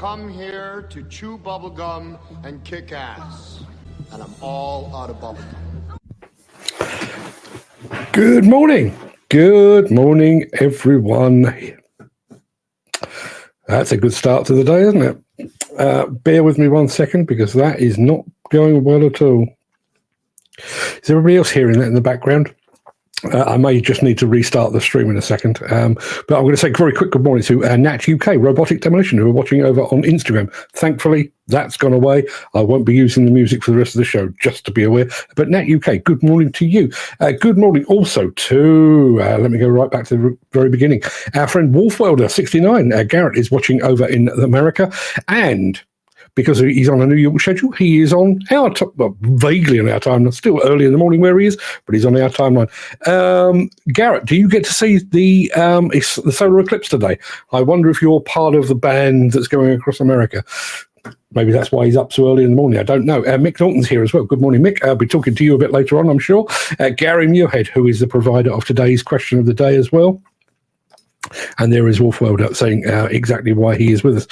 come here to chew bubblegum and kick ass. And I'm all out of bubblegum. Good morning. Good morning, everyone. That's a good start to the day, isn't it? Bear with me 1 second because that is not going well at all. Is everybody else hearing that in the background? I may just need to restart the stream in a second. But I'm going to say a very quick good morning to Nat UK, Robotic Demolition, who are watching over on Instagram. Thankfully, that's gone away. I won't be using the music for the rest of the show, just to be aware. But Nat UK, good morning to you. Good morning also to, let me go right back to the very beginning. Our friend Wolf Welder, 69. Garrett is watching over in America. And because he's on a New York schedule, he is on our vaguely on our timeline. Still early in the morning where he is, but he's on our timeline. Garrett, do you get to see the solar eclipse today? I wonder if you're part of the band that's going across America. Maybe that's why he's up so early in the morning. I don't know. Mick Norton's here as well. Good morning, Mick. I'll be talking to you a bit later on, I'm sure. Gary Muirhead, who is the provider of today's question of the day as well. And there is Wolf Welder saying exactly why he is with us.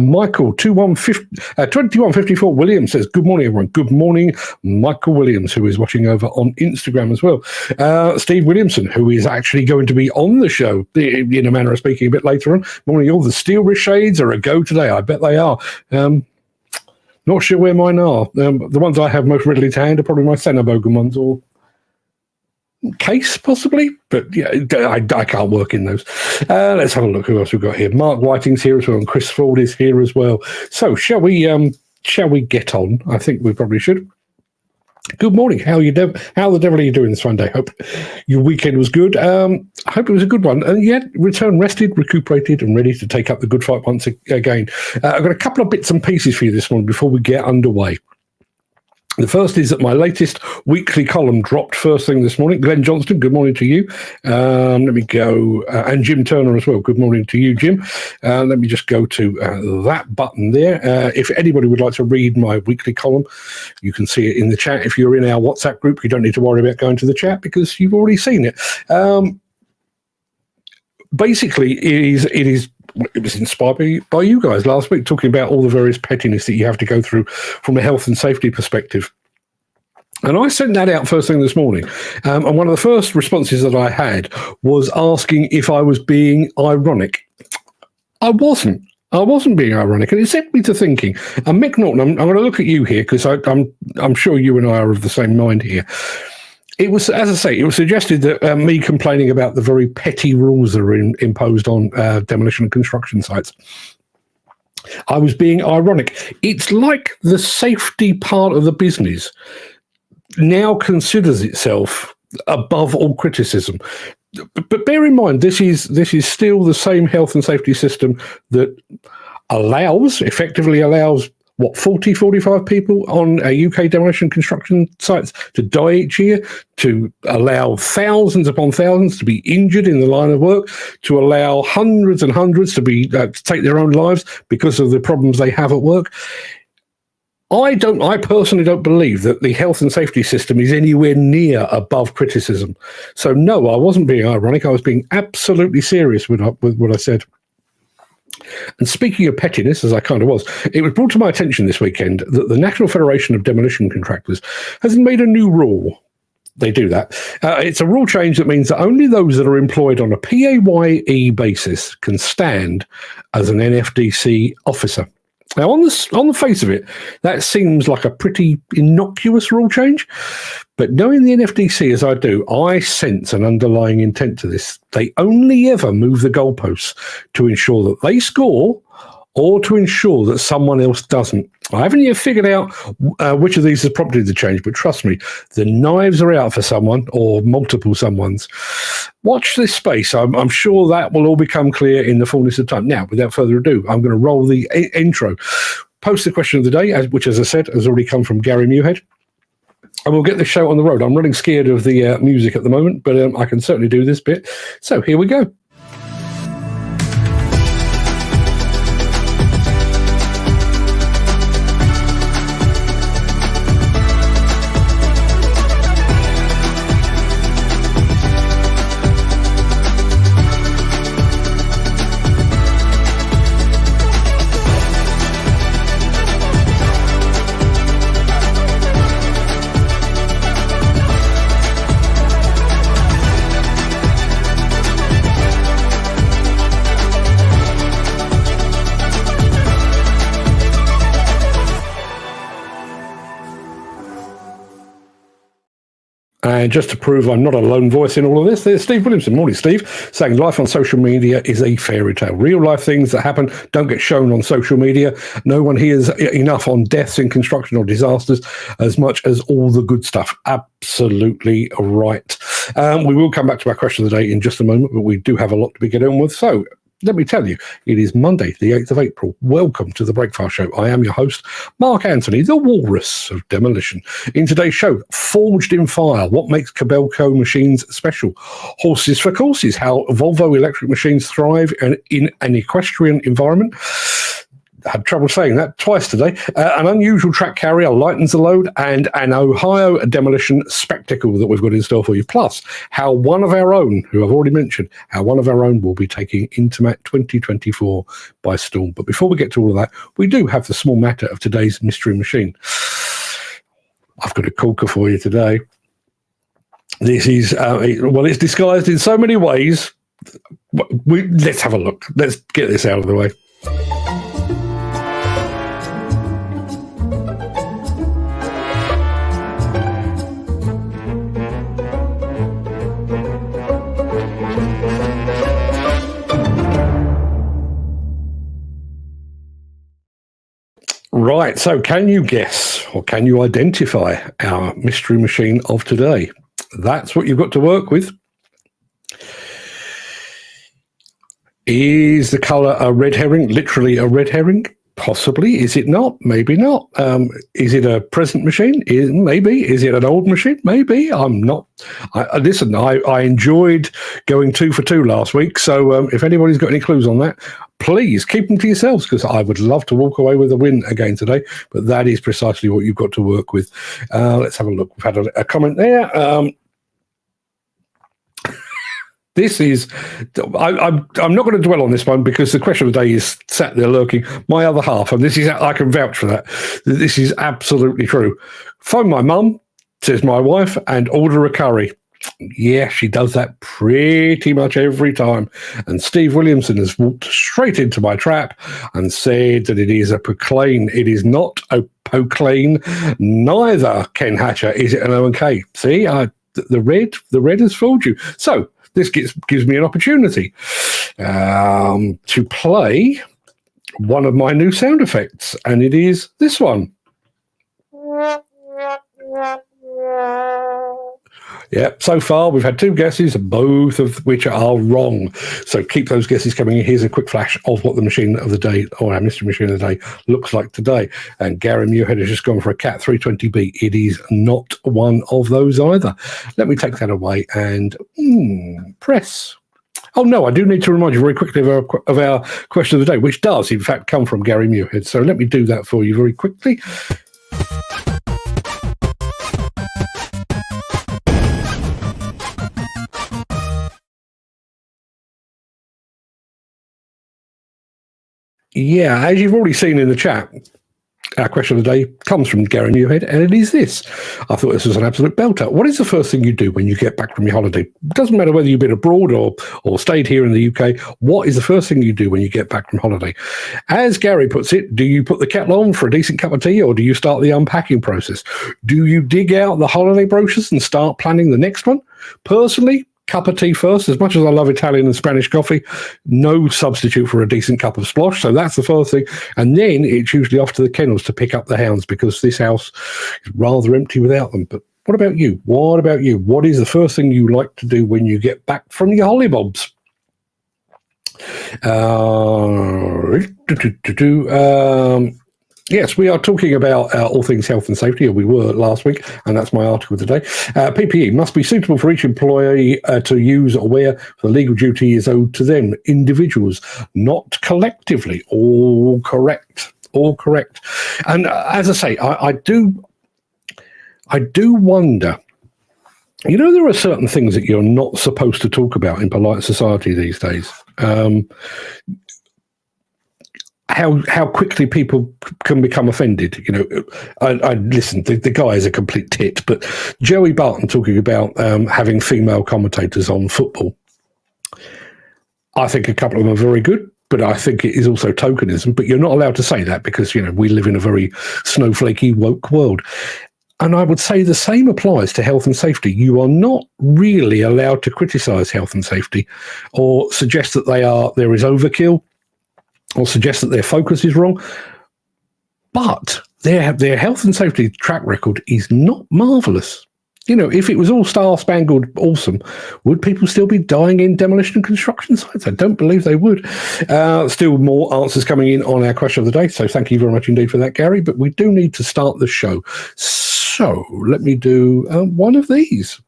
Michael, 2154 Williams says, good morning, everyone. Good morning, Michael Williams, who is watching over on Instagram as well. Steve Williamson, who is actually going to be on the show, in a manner of speaking, a bit later on. Morning, all the steel wrist shades are a go today. I bet they are. Not sure where mine are. The ones I have most readily to hand are probably my Sennebogen ones, or case possibly, but yeah, I can't work in those. Let's have a look who else we've got here. Mark Whiting's here as well, and Chris Ford is here as well. So shall we get on? I think we probably should. Good morning. How the devil are you doing this Sunday? Hope your weekend was good. I hope it was a good one. And yet, return rested, recuperated, and ready to take up the good fight once again. I've got a couple of bits and pieces for you this morning before we get underway. The first is that my latest weekly column dropped first thing this morning. Glenn Johnston, good morning to you. Let me go, and Jim Turner as well. Good morning to you, Jim. Let me just go to that button there. If anybody would like to read my weekly column, you can see it in the chat. If you're in our WhatsApp group, you don't need to worry about going to the chat because you've already seen it. Basically, it was inspired by you guys last week, talking about all the various pettiness that you have to go through from a health and safety perspective. And I sent that out first thing this morning. And one of the first responses that I had was asking if I was being ironic. I wasn't being ironic. And it set me to thinking. And Mick Norton, I'm going to look at you here because I'm sure you and I are of the same mind here. It was, as I say, it was suggested that me complaining about the very petty rules that are imposed on demolition and construction sites, I was being ironic. It's like the safety part of the business now considers itself above all criticism. But bear in mind, this is still the same health and safety system that effectively allows 40, 45 people on UK demolition construction sites to die each year, to allow thousands upon thousands to be injured in the line of work, to allow hundreds and hundreds to take their own lives because of the problems they have at work. I personally don't believe that the health and safety system is anywhere near above criticism. So no, I wasn't being ironic. I was being absolutely serious with what I said. And speaking of pettiness, as I kind of was, it was brought to my attention this weekend that the National Federation of Demolition Contractors has made a new rule. They do that. It's a rule change that means that only those that are employed on a PAYE basis can stand as an NFDC officer. Now, on the face of it, that seems like a pretty innocuous rule change. But knowing the NFDC as I do, I sense an underlying intent to this. They only ever move the goalposts to ensure that they score or to ensure that someone else doesn't. I haven't yet figured out which of these has prompted the change, but trust me, the knives are out for someone or multiple someones. Watch this space. I'm sure that will all become clear in the fullness of time. Now, without further ado, I'm going to roll the intro. Post the question of the day, which, as I said, has already come from Gary Muirhead. And we'll get the show on the road. I'm running scared of the music at the moment, but I can certainly do this bit. So here we go. And just to prove I'm not a lone voice in all of this, there's Steve Williamson. Morning, Steve, saying life on social media is a fairy tale. Real life things that happen don't get shown on social media. No one hears enough on deaths in construction or disasters as much as all the good stuff. Absolutely right. We will come back to our question of the day in just a moment, but we do have a lot to be getting on with. So let me tell you, it is Monday, the 8th of April. Welcome to the Breakfast Show. I am your host, Mark Anthony, the Walrus of Demolition. In today's show, Forged in Fire, what makes Kobelco machines special? Horses for courses, how Volvo electric machines thrive in an equestrian environment. I had trouble saying that twice today. An unusual track carrier lightens the load, and an Ohio demolition spectacle that we've got in store for you. Plus, how one of our own, who I've already mentioned, how one of our own will be taking Intermat 2024 by storm. But before we get to all of that, we do have the small matter of today's mystery machine. I've got a corker for you today. This is, well, it's disguised in so many ways. Let's have a look. Let's get this out of the way. Right, so can you guess or can you identify our mystery machine of today? That's what you've got to work with. Is the colour a red herring, literally a red herring? Possibly. Is it not? Maybe not. Is it a present machine? Maybe. Is it an old machine? Maybe. I'm not. Listen, I enjoyed going 2 for 2 last week, so if anybody's got any clues on that, please keep them to yourselves, because I would love to walk away with a win again today, but that is precisely what you've got to work with. Let's have a look. We've had a comment there. This is, I'm not going to dwell on this one because the question of the day is sat there lurking. My other half, and this is, I can vouch for that. This is absolutely true. Phone my mum, says my wife, and order a curry. Yeah, she does that pretty much every time. And Steve Williamson has walked straight into my trap and said that it is a proclaim. It is not a proclaim. Neither, Ken Hatcher, is it an O&K. See, the red has fooled you. So this gives me an opportunity to play one of my new sound effects, and it is this one. Yeah, so far we've had 2 guesses, both of which are wrong. So keep those guesses coming in. Here's a quick flash of what the machine of the day, or our mystery machine of the day, looks like today. And Gary Muirhead has just gone for a Cat 320B. It is not one of those either. Let me take that away and press. Oh, no, I do need to remind you very quickly of our question of the day, which does, in fact, come from Gary Muirhead. So let me do that for you very quickly. Yeah, as you've already seen in the chat, our question of the day comes from Gary Muirhead, and it is this. I thought this was an absolute belter. What is the first thing you do when you get back from your holiday? It doesn't matter whether you've been abroad or stayed here in the UK. What is the first thing you do when you get back from holiday? As Gary puts it, do you put the kettle on for a decent cup of tea, or do you start the unpacking process? Do you dig out the holiday brochures and start planning the next one? Personally, cup of tea first. As much as I love Italian and Spanish coffee, no substitute for a decent cup of splosh. So that's the first thing. And then it's usually off to the kennels to pick up the hounds, because this house is rather empty without them. But what about you? What about you? What is the first thing you like to do when you get back from your hollybobs? Yes, we are talking about all things health and safety, or we were last week, and that's my article today. PPE must be suitable for each employee to use or wear, for the legal duty is owed to them, individuals, not collectively. All correct. All correct. And as I say, I do wonder, you know, there are certain things that you're not supposed to talk about in polite society these days. How quickly people can become offended. You know, I listen, the guy is a complete tit, but Joey Barton talking about having female commentators on football. I think a couple of them are very good, but I think it is also tokenism. But you're not allowed to say that because, you know, we live in a very snowflakey, woke world. And I would say the same applies to health and safety. You are not really allowed to criticise health and safety or suggest that there is overkill or suggest that their focus is wrong. But their health and safety track record is not marvellous. You know, if it was all star-spangled awesome, would people still be dying in demolition and construction sites? I don't believe they would. Still more answers coming in on our question of the day, so thank you very much indeed for that, Gary. But we do need to start the show. So let me do one of these.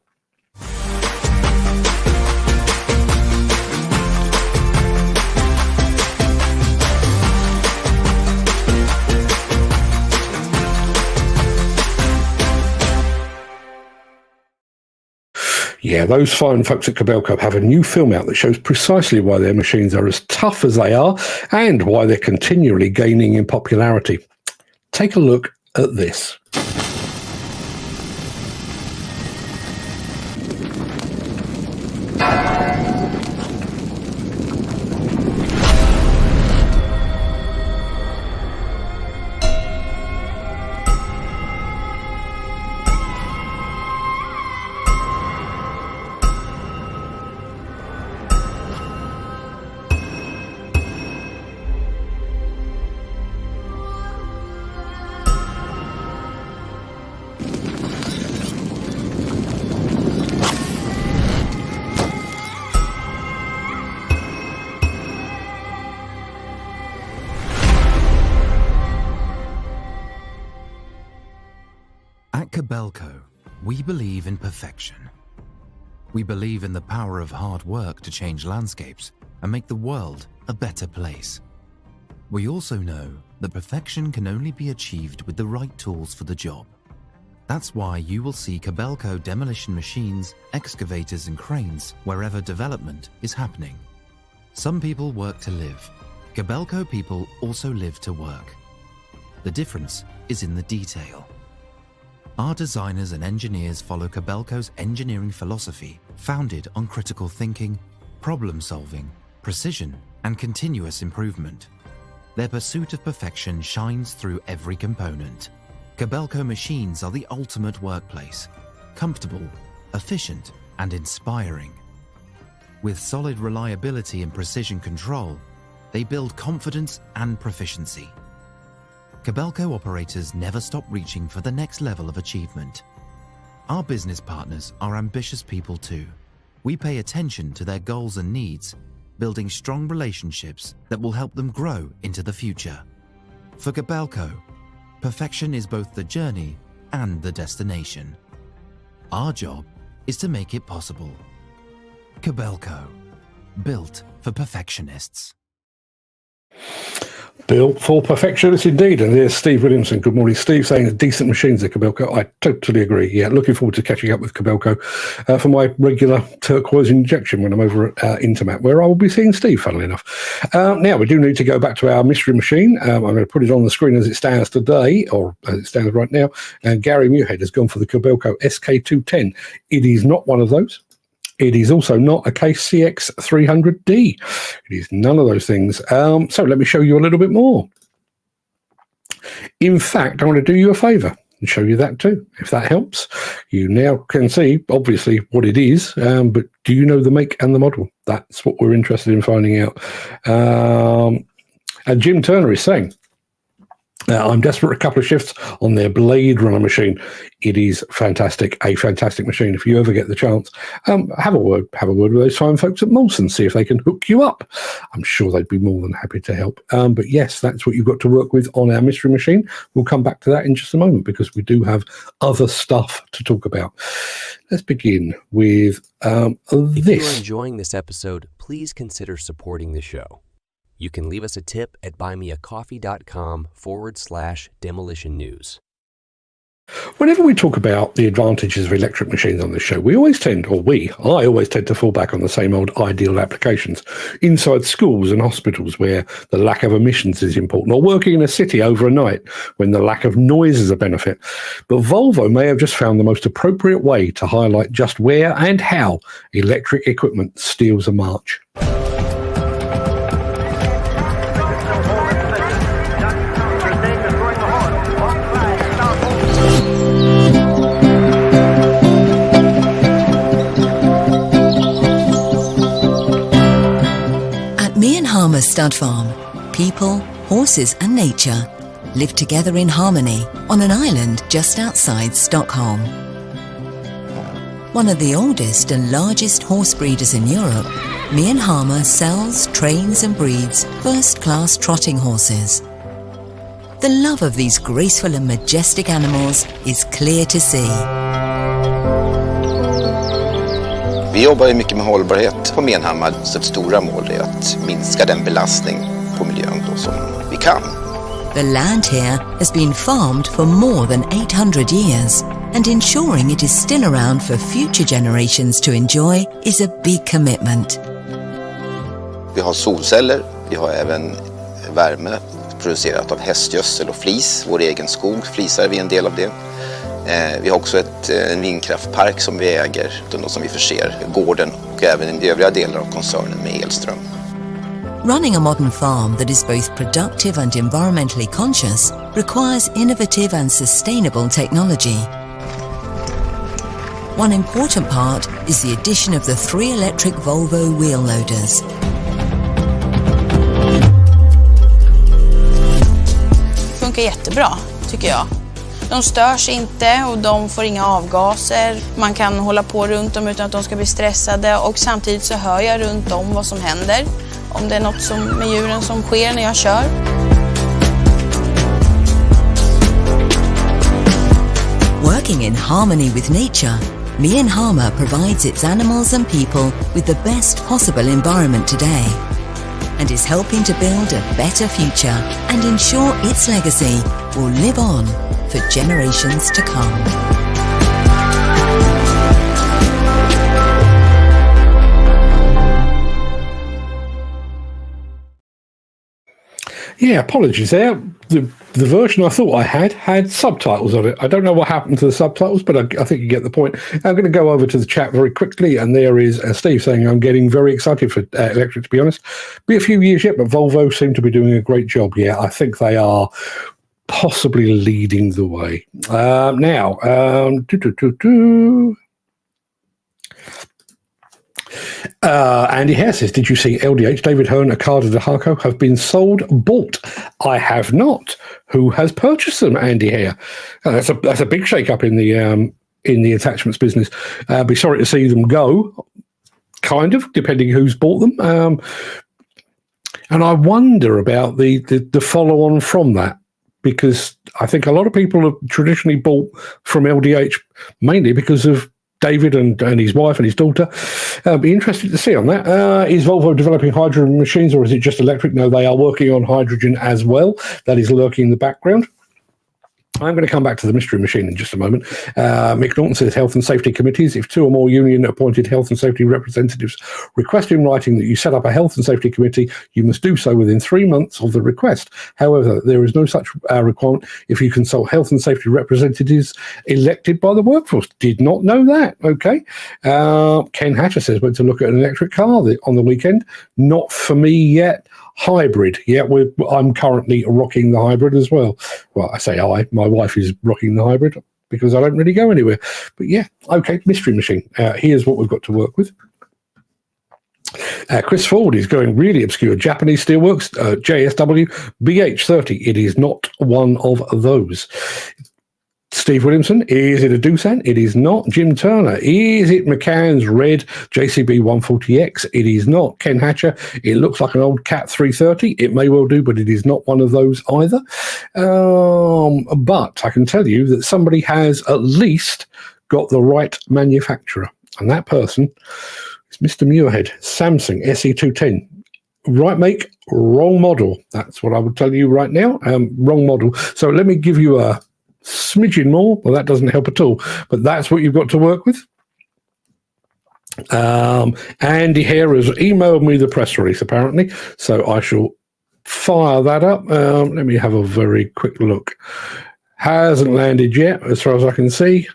Yeah, those fine folks at Kobelco have a new film out that shows precisely why their machines are as tough as they are and why they're continually gaining in popularity. Take a look at this. At Kobelco, we believe in perfection. We believe in the power of hard work to change landscapes and make the world a better place. We also know that perfection can only be achieved with the right tools for the job. That's why you will see Kobelco demolition machines, excavators and cranes wherever development is happening. Some people work to live. Kobelco people also live to work. The difference is in the detail. Our designers and engineers follow Kobelco's engineering philosophy, founded on critical thinking, problem-solving, precision, and continuous improvement. Their pursuit of perfection shines through every component. Kobelco machines are the ultimate workplace, comfortable, efficient, and inspiring. With solid reliability and precision control, they build confidence and proficiency. Kobelco operators never stop reaching for the next level of achievement. Our business partners are ambitious people too. We pay attention to their goals and needs, building strong relationships that will help them grow into the future. For Kobelco, perfection is both the journey and the destination. Our job is to make it possible. Kobelco, built for perfectionists. Built for perfectionists indeed. And there's Steve Williamson. Good morning, Steve, saying decent machines at Kobelco. I totally agree. Yeah, looking forward to catching up with Kobelco for my regular turquoise injection when I'm over at Intermat, where I will be seeing Steve, funnily enough. Now, we do need to go back to our mystery machine. I'm going to put it on the screen as it stands today, or as it stands right now. And Gary Muirhead has gone for the Kobelco SK210. It is not one of those. It is also not a KCX 300D. It is none of those things. So let me show you a little bit more. In fact, I want to do you a favour and show you that too, if that helps. You now can see, obviously, what it is, but do you know the make and the model? That's what we're interested in finding out. And Jim Turner is saying, I'm desperate for a couple of shifts on their Blade Runner machine. It is fantastic, a fantastic machine. If you ever get the chance, have a word with those fine folks at Molson, see if they can hook you up. I'm sure they'd be more than happy to help. But yes, that's what you've got to work with on our mystery machine. We'll come back to that in just a moment because we do have other stuff to talk about. Let's begin with this. If you're enjoying this episode, please consider supporting the show. You can leave us a tip at buymeacoffee.com/demolition news. Whenever we talk about the advantages of electric machines on this show, I always tend to fall back on the same old ideal applications. Inside schools and hospitals where the lack of emissions is important, or working in a city over a night when the lack of noise is a benefit. But Volvo may have just found the most appropriate way to highlight just where and how electric equipment steals a march. stud farm, people, horses and nature live together in harmony on an island just outside Stockholm. One of the oldest and largest horse breeders in Europe, Myanmar sells, trains and breeds first-class trotting horses. The love of these graceful and majestic animals is clear to see. Vi jobbar ju mycket med hållbarhet på Myanmar, så ett stora mål är att minska den belastning på miljön då som vi kan. The land here has been farmed for more than 800 years, and ensuring it is still around for future generations to enjoy is a big commitment. Vi har solceller, vi har även värme producerat av hästgödsel och flis, vår egen skog, flisar vi en del av det. Vi har också en vindkraftpark som vi äger, som vi förser gården och även i övriga delar av koncernen med elström. Running a modern farm that is both productive and environmentally conscious requires innovative and sustainable technology. One important part is the addition of the 3 electric Volvo wheel loaders. Det funkar jättebra, tycker jag. De störs inte och de får inga avgaser. Man kan hålla på runt dem utan att de ska bli stressade, och samtidigt så hör jag runt om vad som händer. Om det är något med djuren som sker när jag kör. Working in harmony with nature, Myanmar provides its animals and people with the best possible environment today, and is helping to build a better future and ensure its legacy will live on for generations to come. Yeah, apologies there. The version I thought I had subtitles on it. I don't know what happened to the subtitles, but I think you get the point. I'm going to go over to the chat very quickly, and there is Steve saying, I'm getting very excited for electric, to be honest. Be a few years yet, but Volvo seem to be doing a great job. Yeah, I think they are possibly leading the way. Andy Hare says, did you see LDH, David Hearn, Akada Dahako have been bought? I have not. Who has purchased them, Andy Hare? That's a big shake-up in the attachments business. Be sorry to see them go, kind of, depending who's bought them. And I wonder about the follow-on from that, because I think a lot of people have traditionally bought from LDH mainly because of David and his wife and his daughter. Be interested to see on that. Is Volvo developing hydrogen machines, or is it just electric? No, they are working on hydrogen as well. That is lurking in the background. I'm going to come back to the mystery machine in just a moment. Mick Norton says health and safety committees. If 2 or more union-appointed health and safety representatives request in writing that you set up a health and safety committee, you must do so within 3 months of the request. However, there is no such requirement if you consult health and safety representatives elected by the workforce. Did not know that. Okay. Ken Hatcher says, went to look at an electric car on the weekend. Not for me yet. Hybrid. Yeah, I'm currently rocking the hybrid as well. Well, I say my wife is rocking the hybrid because I don't really go anywhere. But yeah, okay, mystery machine. Here's what we've got to work with. Chris Ford is going really obscure. Japanese Steelworks, JSW, BH30. It is not one of those. Steve Williamson, is it a Doosan? It is not. Jim Turner, is it McCann's red JCB 140X? It is not. Ken Hatcher, it looks like an old Cat 330. It may well do, but it is not one of those either. But I can tell you that somebody has at least got the right manufacturer, and that person is Mr. Muirhead, Samsung SE210. Right make, wrong model. That's what I would tell you right now. Wrong model. So let me give you a smidgen more. Well, that doesn't help at all, but that's what you've got to work with. Andy Hare has emailed me the press release, apparently, so I shall fire that up. Let me have a very quick look. Hasn't landed yet, as far as I can see.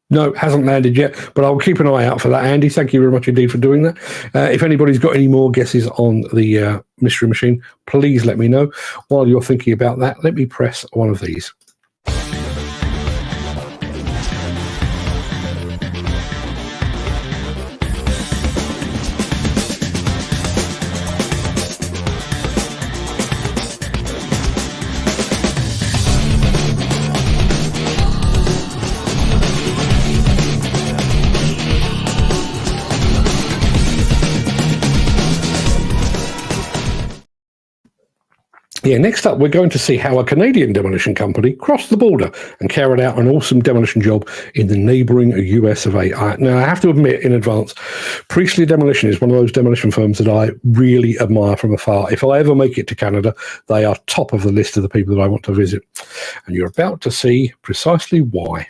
No, hasn't landed yet, but I'll keep an eye out for that, Andy. Thank you very much indeed for doing that. If anybody's got any more guesses on the mystery machine, please let me know. While you're thinking about that, let me press one of these. Yeah, next up, we're going to see how a Canadian demolition company crossed the border and carried out an awesome demolition job in the neighbouring US of A. Now, I have to admit in advance, Priestley Demolition is one of those demolition firms that I really admire from afar. If I ever make it to Canada, they are top of the list of the people that I want to visit. And you're about to see precisely why.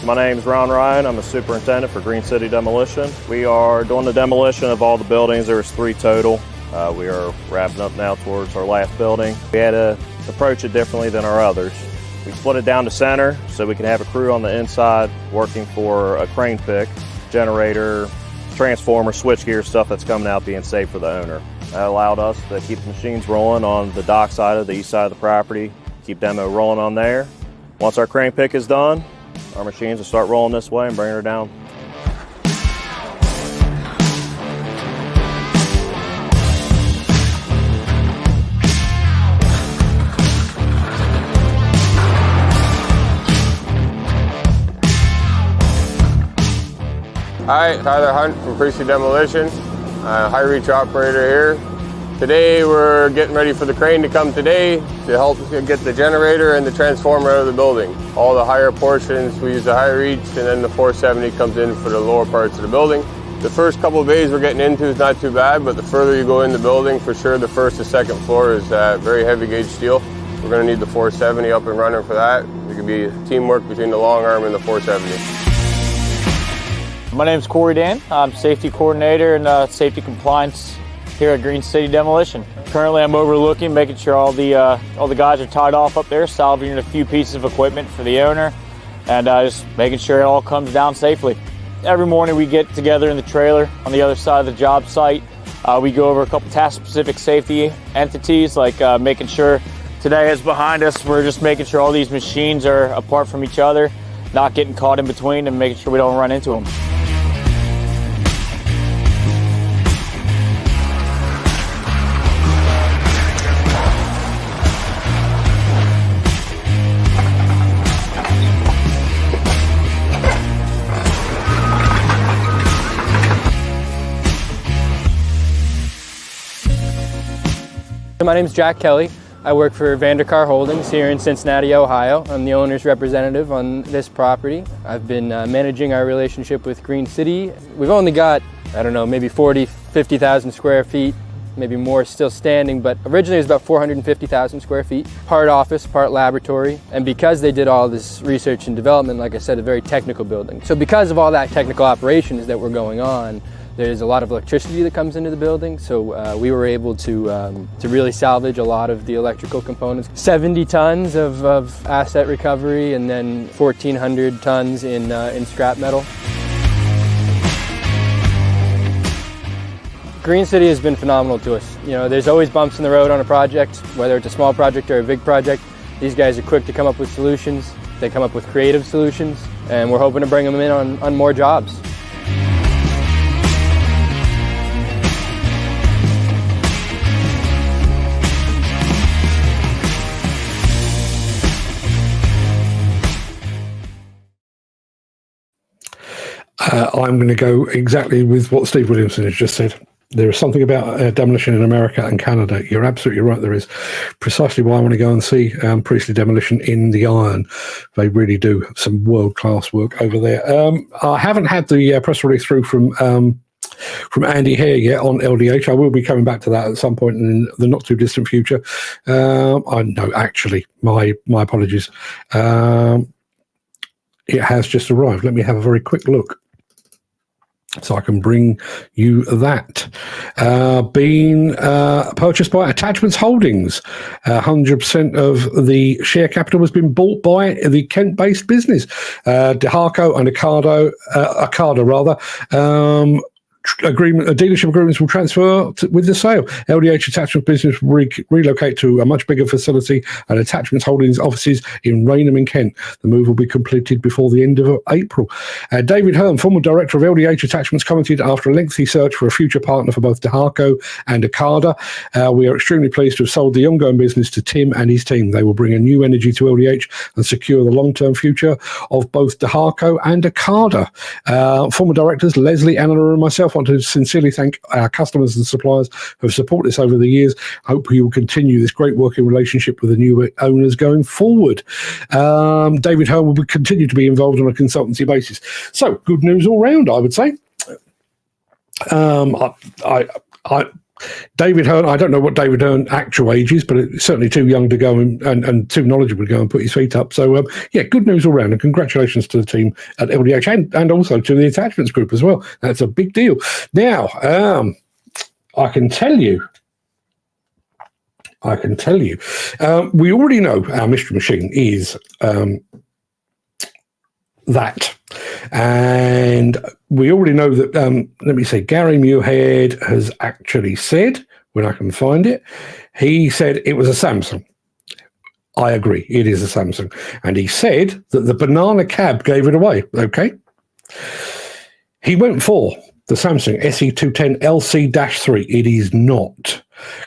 My name is Ron Ryan. I'm a superintendent for Green City Demolition. We are doing the demolition of all the buildings. There was 3 total. We are wrapping up now towards our last building. We had to approach it differently than our others. We split it down to center so we can have a crew on the inside working for a crane pick, generator, transformer, switchgear, stuff that's coming out being safe for the owner. That allowed us to keep the machines rolling on the dock side of the east side of the property, keep demo rolling on there. Once our crane pick is done, our machines will start rolling this way and bringing her down. Hi, Tyler Hunt from Priestley Demolition, high reach operator here. Today we're getting ready for the crane to come today to help get the generator and the transformer out of the building. All the higher portions we use the high reach, and then the 470 comes in for the lower parts of the building. The first couple of bays we're getting into is not too bad, but the further you go in the building, for sure the first and second floor is very heavy gauge steel. We're going to need the 470 up and running for that. It could be teamwork between the long arm and the 470. My name is Corey Dan. I'm safety coordinator and safety compliance here at Green City Demolition. Currently I'm overlooking, making sure all the guys are tied off up there, salvaging a few pieces of equipment for the owner, and just making sure it all comes down safely. Every morning we get together in the trailer on the other side of the job site. We go over a couple task-specific safety entities, like making sure today is behind us. We're just making sure all these machines are apart from each other, not getting caught in between, and making sure we don't run into them. My name is Jack Kelly. I work for Vandercar Holdings here in Cincinnati, Ohio. I'm the owner's representative on this property. I've been managing our relationship with Green City. We've only got, I don't know, maybe 40, 50,000 square feet, maybe more still standing, but originally it was about 450,000 square feet. Part office, part laboratory. And because they did all this research and development, like I said, a very technical building. So because of all that technical operations that were going on, there's a lot of electricity that comes into the building, so we were able to really salvage a lot of the electrical components. 70 tons of asset recovery, and then 1,400 tons in scrap metal. Green City has been phenomenal to us. You know, there's always bumps in the road on a project, whether it's a small project or a big project. These guys are quick to come up with solutions. They come up with creative solutions, and we're hoping to bring them in on more jobs. I'm going to go exactly with what Steve Williamson has just said. There is something about demolition in America and Canada. You're absolutely right. There is precisely why I want to go and see Priestley Demolition in the Iron. They really do some world-class work over there. I haven't had the press release through from Andy Hare yet on LDH. I will be coming back to that at some point in the not too distant future. I know, actually, my apologies. It has just arrived. Let me have a very quick look, so I can bring you that. Being purchased by Attachments Holdings. 100% of the share capital has been bought by the Kent-based business, DeHarco and Ocado. dealership agreements will transfer with the sale. LDH Attachment business will relocate to a much bigger facility and Attachments Holdings offices in Raynham in Kent. The move will be completed before the end of April. David Hearn, former director of LDH Attachments, commented after a lengthy search for a future partner for both DeHarco and Akada. We are extremely pleased to have sold the ongoing business to Tim and his team. They will bring a new energy to LDH and secure the long-term future of both DeHarco and Akada. Former directors Leslie, Eleanor and myself want to sincerely thank our customers and suppliers who have supported us over the years. I hope you will continue this great working relationship with the new owners going forward. David Hearn will continue to be involved on a consultancy basis. So, good news all round, I would say. David Hearn, I don't know what David Hearn's actual age is, but it's certainly too young to go and too knowledgeable to go and put his feet up. So, good news all round, and congratulations to the team at LDH and also to the Attachments Group as well. That's a big deal. Now, I can tell you, we already know our mystery machine is that. And we already know that, let me see, Gary Muirhead has actually said, when I can find it, he said it was a Samsung. I agree, it is a Samsung. And he said that the banana cab gave it away, okay? He went for the Samsung SE210 LC-3. It is not.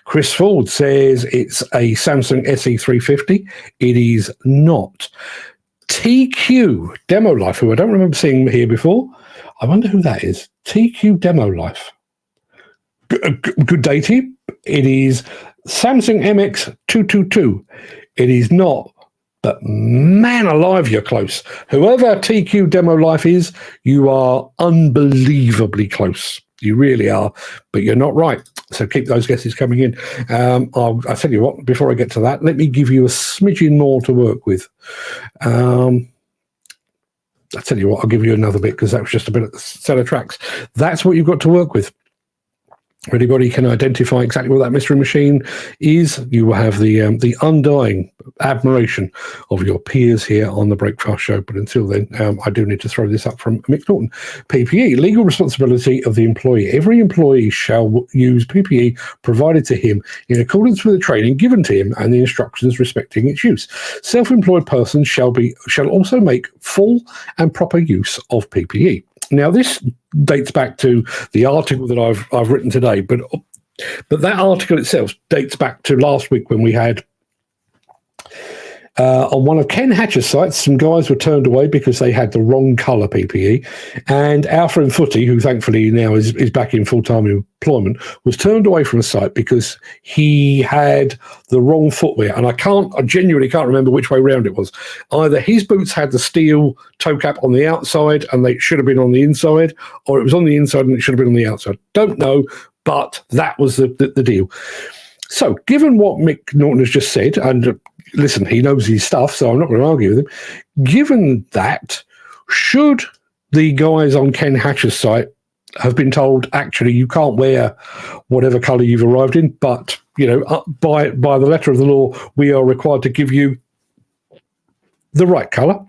Chris Ford says it's a Samsung SE350. It is not. TQ Demo Life, who I don't remember seeing here before. I wonder who that is. TQ Demo Life. Good day to you. It is Samsung MX222. It is not, but man alive, you're close. Whoever TQ Demo Life is, you are unbelievably close. You really are, but you're not right. So keep those guesses coming in. I'll tell you what, before I get to that, let me give you a smidgen more to work with. I'll tell you what, I'll give you another bit because that was just a bit of a set of tracks. That's what you've got to work with. Anybody can identify exactly what that mystery machine is. You will have the undying admiration of your peers here on the Breakfast Show. But until then, I do need to throw this up from Mick Norton. PPE, legal responsibility of the employee. Every employee shall use PPE provided to him in accordance with the training given to him and the instructions respecting its use. Self-employed persons shall also make full and proper use of PPE. Now, this dates back to the article that I've written today, but that article itself dates back to last week when we had on one of Ken Hatcher's sites, some guys were turned away because they had the wrong colour PPE, and our friend Footy, who thankfully now is back in full-time employment, was turned away from a site because he had the wrong footwear. And I genuinely can't remember which way round it was. Either his boots had the steel toe cap on the outside and they should have been on the inside, or it was on the inside and it should have been on the outside. Don't know, but that was the deal. So given what Mick Norton has just said, and listen, he knows his stuff, so I'm not going to argue with him. Given that, should the guys on Ken Hatcher's site have been told, actually, you can't wear whatever colour you've arrived in, but, by the letter of the law, we are required to give you the right colour?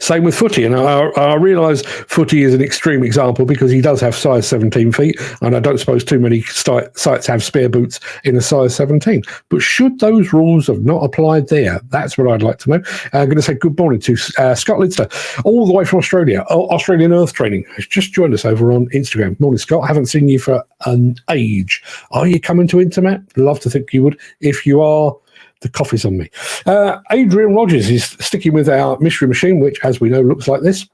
Same with Footy, and I realise Footy is an extreme example because he does have size 17 feet, and I don't suppose too many sites have spare boots in a size 17. But should those rules have not applied there? That's what I'd like to know. I'm going to say good morning to Scott Lidster, all the way from Australia. Australian Earth Training has just joined us over on Instagram. Morning, Scott. I haven't seen you for an age. Are you coming to Intermat? Love to think you would. If you are, the coffee's on me. Adrian Rogers is sticking with our mystery machine, which, as we know, looks like this.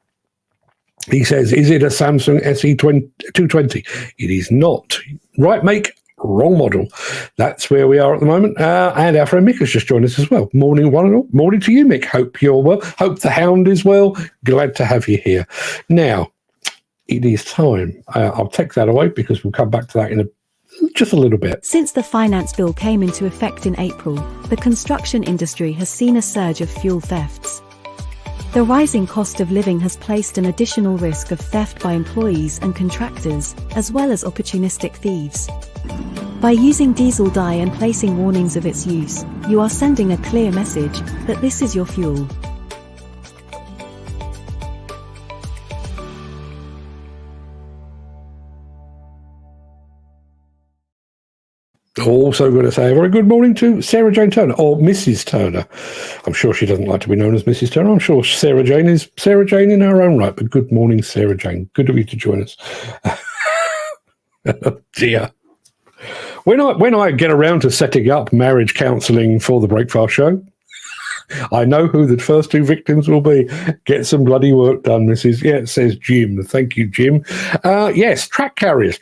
He says, is it a Samsung SE220? It is not. Right make, wrong model. That's where we are at the moment. And our friend Mick has just joined us as well. Morning, one and all. Morning to you, Mick. Hope you're well. Hope the hound is well. Glad to have you here. Now, it is time. I'll take that away because we'll come back to that in just a little bit. Since the finance bill came into effect in April, the construction industry has seen a surge of fuel thefts. The rising cost of living has placed an additional risk of theft by employees and contractors, as well as opportunistic thieves. By using diesel dye and placing warnings of its use, you are sending a clear message that this is your fuel. Also going to say a very good morning to Sarah Jane Turner, or Mrs. Turner. I'm sure she doesn't like to be known as Mrs. Turner. I'm sure Sarah Jane is Sarah Jane in her own right. But good morning, Sarah Jane. Good of you to join us. Oh, dear. When I get around to setting up marriage counselling for the Breakfast Show, I know who the first two victims will be. Get some bloody work done, Mrs. Yeah, it says Jim. Thank you, Jim. Yes, track carriers.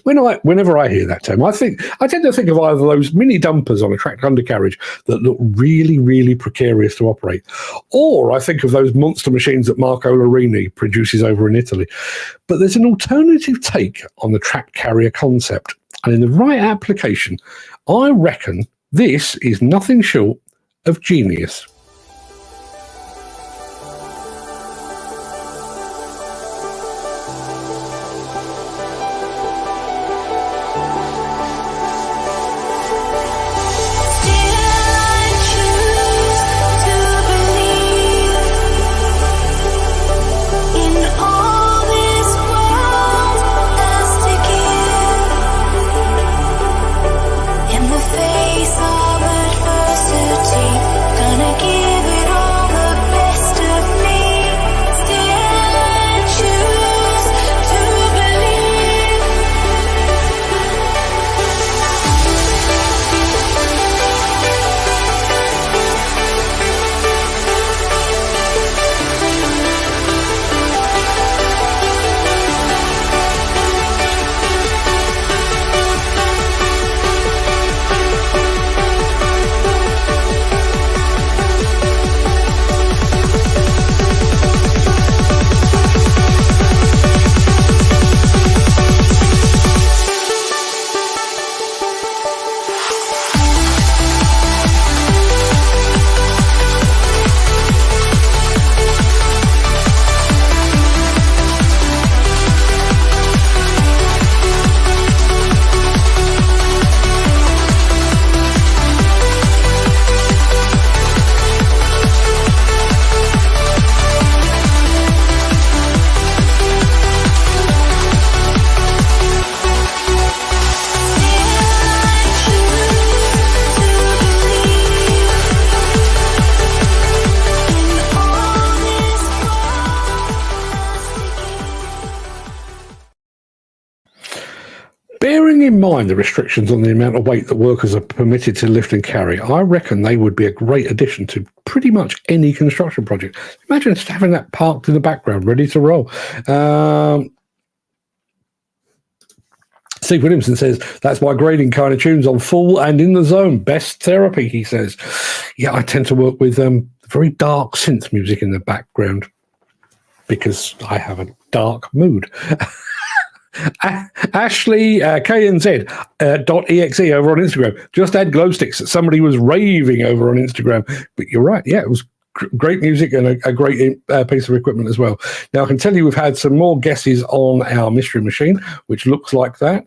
Whenever I hear that term, I tend to think of either those mini dumpers on a tracked undercarriage that look really, really precarious to operate, or I think of those monster machines that Marco Larini produces over in Italy. But there's an alternative take on the track carrier concept, and in the right application, I reckon this is nothing short of genius. Bearing in mind the restrictions on the amount of weight that workers are permitted to lift and carry, I reckon they would be a great addition to pretty much any construction project. Imagine just having that parked in the background, ready to roll. Steve Williamson says, that's why grading kind of tunes on full and in the zone. Best therapy, he says. Yeah, I tend to work with very dark synth music in the background because I have a dark mood. Ashley KNZ.exe over on Instagram. Just add glow sticks. Somebody was raving over on Instagram. But you're right. Yeah, it was great music and a great piece of equipment as well. Now, I can tell you we've had some more guesses on our mystery machine, which looks like that.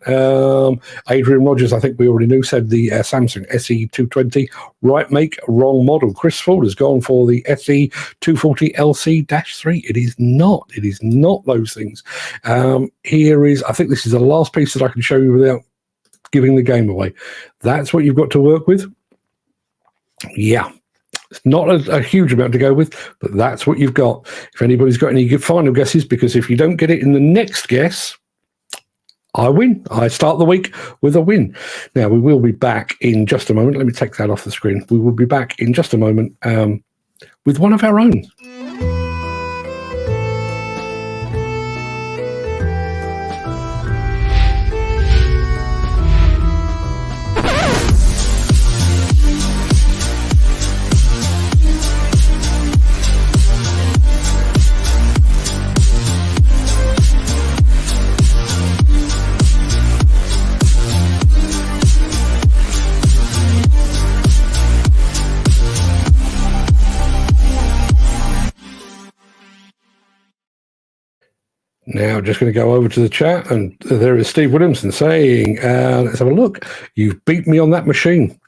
Adrian Rogers, I think we already knew, said the Samsung SE220, right make, wrong model. Chris Ford has gone for the SE240 LC-3. It is not. It is not those things. Here is, I think this is the last piece that I can show you without giving the game away. That's what you've got to work with. Yeah. It's not a huge amount to go with, but that's what you've got. If anybody's got any good final guesses, because if you don't get it in the next guess, I win. I start the week with a win. Now, we will be back in just a moment. Let me take that off the screen. We will be back in just a moment with one of our own. Now, just going to go over to the chat, and there is Steve Williamson saying, let's have a look. You've beat me on that machine.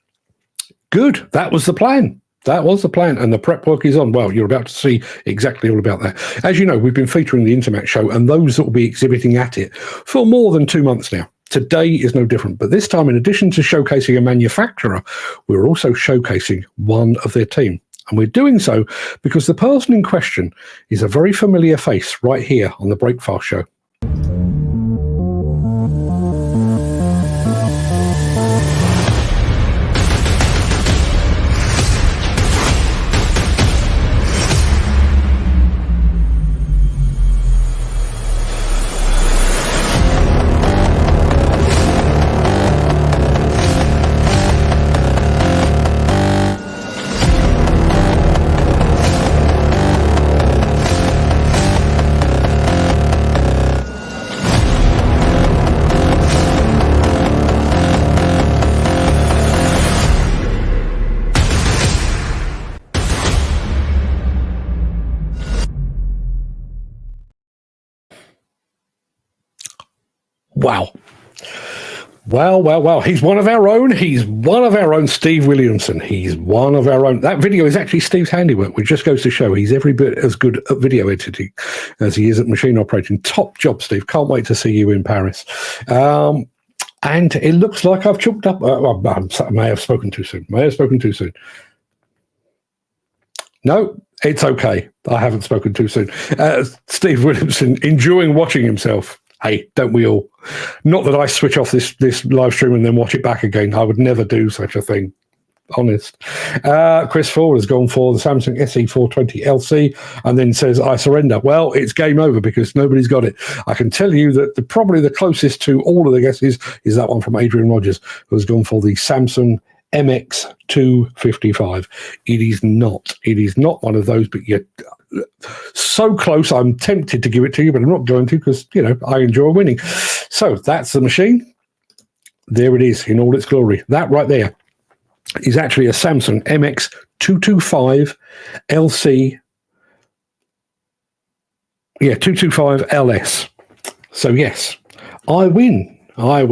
Good. That was the plan. That was the plan, and the prep work is on. Well, you're about to see exactly all about that. As you know, we've been featuring the Intermat show, and those that will be exhibiting at it for more than 2 months now. today is no different. But this time, in addition to showcasing a manufacturer, we're also showcasing one of their team. And we're doing so because the person in question is a very familiar face right here on the Breakfast Show. Wow. Well. He's one of our own. He's one of our own, Steve Williamson. He's one of our own. That video is actually Steve's handiwork, which just goes to show he's every bit as good at video editing as he is at machine operating. Top job, Steve. Can't wait to see you in Paris. And it looks like I've chalked up. I may have spoken too soon. No, it's okay. I haven't spoken too soon. Steve Williamson enjoying watching himself. Hey, don't we all? Not that I switch off this live stream and then watch it back again. I would never do such a thing. Honest. Chris Ford has gone for the Samsung SE420 LC and then says, I surrender. Well, it's game over because nobody's got it. I can tell you that probably the closest to all of the guesses is that one from Adrian Rogers, who has gone for the Samsung MX255. It is not one of those, but yet so close. I'm tempted to give it to you, but I'm not going to because, I enjoy winning. So that's the machine. There it is in all its glory. That right there is actually a Samsung MX225 LC. Yeah, 225 LS. So yes, I win. I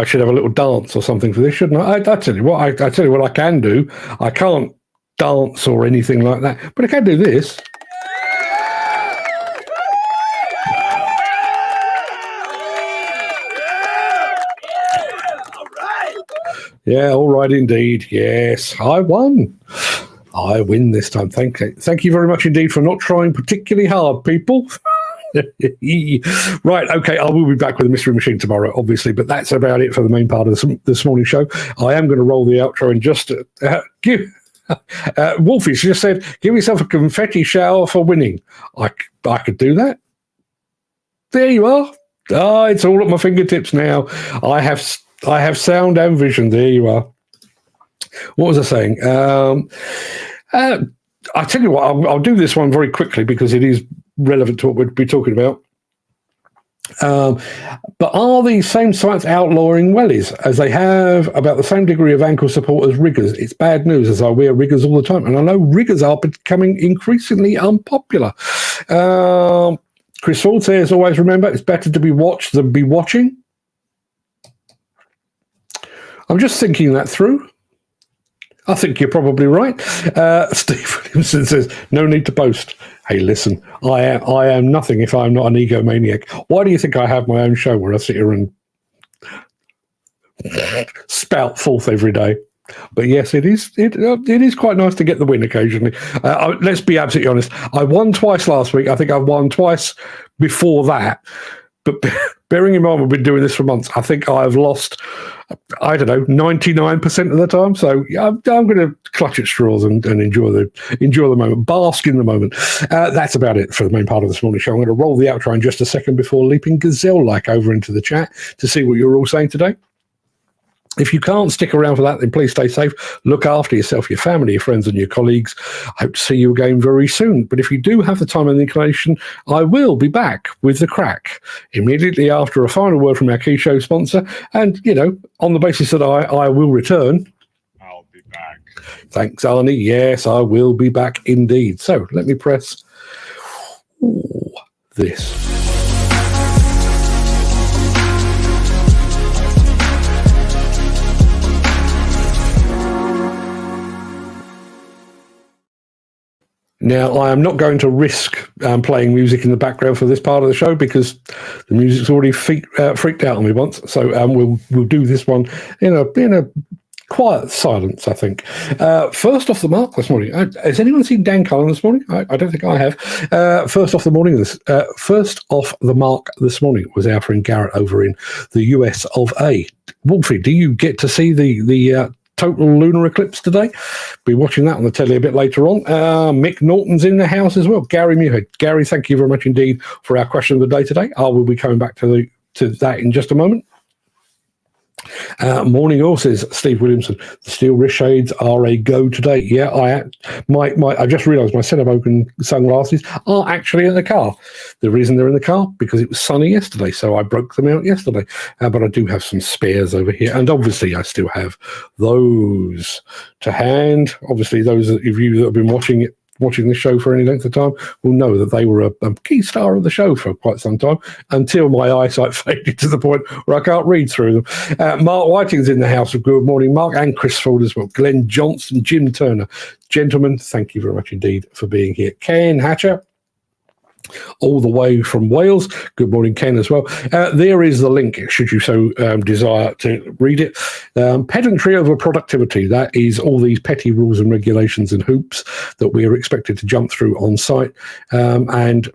should have a little dance or something for this, shouldn't I? I tell you what, I tell you what I can do. I can't dance or anything like that, but I can do this. Yeah, all right indeed. Yes, I won. I win this time. Thank you very much indeed for not trying particularly hard, people. Right, okay, I will be back with a mystery machine tomorrow, obviously, but that's about it for the main part of this morning show. I am going to roll the outro and just give... Wolfie's just said, give yourself a confetti shower for winning. I could do that. There you are. It's all at my fingertips now. I have sound and vision. There you are. What was I saying? I tell you what, I'll do this one very quickly because it is relevant to what we'd be talking about. But are these same sites outlawing wellies, as they have about the same degree of ankle support as riggers? It's bad news, as I wear riggers all the time, and I know riggers are becoming increasingly unpopular. Chris Ford says, always remember, it's better to be watched than be watching. I'm just thinking that through. I think you're probably right. Steve Williamson says, no need to boast. Hey, listen, I am nothing if I'm not an egomaniac. Why do you think I have my own show where I sit here and spout forth every day? But yes, it is quite nice to get the win occasionally. Let's be absolutely honest. I won twice last week. I think I've won twice before that. But bearing in mind we've been doing this for months, I think I've lost, 99% of the time. So I'm going to clutch at straws and enjoy the moment, bask in the moment. That's about it for the main part of this morning's show. I'm going to roll the outro in just a second before leaping gazelle-like over into the chat to see what you're all saying today. If you can't stick around for that, then please stay safe. Look after yourself, your family, your friends, and your colleagues. I hope to see you again very soon. But if you do have the time and the inclination, I will be back with the Craic immediately after a final word from our key show sponsor. And, on the basis that I will return. I'll be back. Thanks, Arnie. Yes, I will be back indeed. So let me press this. Now, I am not going to risk playing music in the background for this part of the show because the music's already freaked out on me once. So we'll do this one in a quiet silence, I think. First off the mark this morning. Has anyone seen Dan Cullen this morning? I don't think I have. First off the mark this morning was our friend Garrett over in the US of A. Wolfie, do you get to see the total lunar eclipse today? Be watching that on the telly a bit later on. Mick Norton's in the house as well. Gary Muirhead. Gary, thank you very much indeed for our question of the day today. I will be coming back to that in just a moment. Morning all, says Steve Williamson. The steel wrist shades are a go today. Yeah, I just realised my set of Oaken sunglasses are actually in the car. The reason they're in the car, because it was sunny yesterday, so I broke them out yesterday. But I do have some spares over here, and obviously I still have those to hand. Obviously, those of you that have been watching the show for any length of time will know that they were a key star of the show for quite some time, until my eyesight faded to the point where I can't read through them. Mark Whiting's in the house. Good morning, Mark, and Chris Ford as well. Glenn Johnson, Jim Turner. Gentlemen, thank you very much indeed for being here. Ken Hatcher, all the way from Wales. Good morning, Ken, as well. There is the link, should you so desire to read it. Pedantry over productivity. That is all these petty rules and regulations and hoops that we are expected to jump through on site. And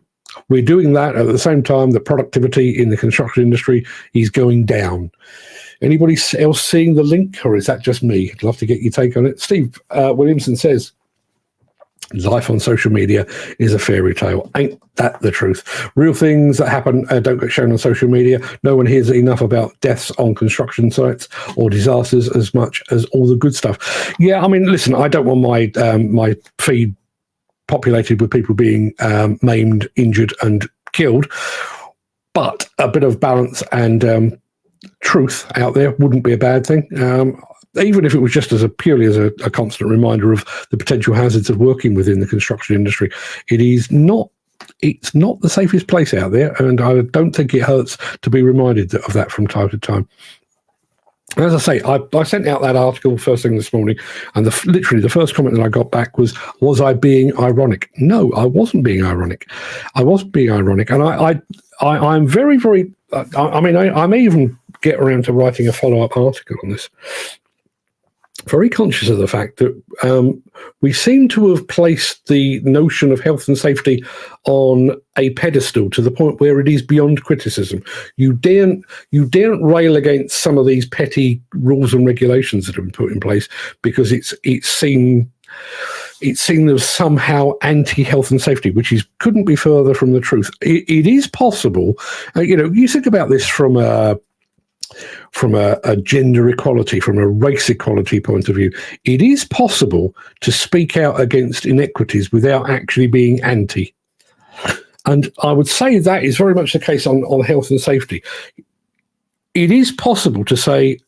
we're doing that at the same time that productivity in the construction industry is going down. Anybody else seeing the link, or is that just me? I'd love to get your take on it. Steve Williamson says, life on social media is a fairy tale. Ain't that the truth? Real things that happen don't get shown on social media. No one hears enough about deaths on construction sites or disasters as much as all the good stuff. Yeah, I mean, listen, I don't want my feed populated with people being maimed, injured and killed, but a bit of balance and truth out there wouldn't be a bad thing. Even if it was just purely as a constant reminder of the potential hazards of working within the construction industry. It's not the safest place out there, and I don't think it hurts to be reminded of that from time to time. As I say, I sent out that article first thing this morning, and literally the first comment that I got back was I being ironic? No, I wasn't being ironic. And I'm very, very, I may even get around to writing a follow-up article on this. Very conscious of the fact that we seem to have placed the notion of health and safety on a pedestal to the point where it is beyond criticism. You daren't rail against some of these petty rules and regulations that have been put in place because it's seen as somehow anti-health and safety, which couldn't be further from the truth. It is possible. You think about this from a gender equality, from a race equality point of view. It is possible to speak out against inequities without actually being anti. And I would say that is very much the case on health and safety. It is possible to say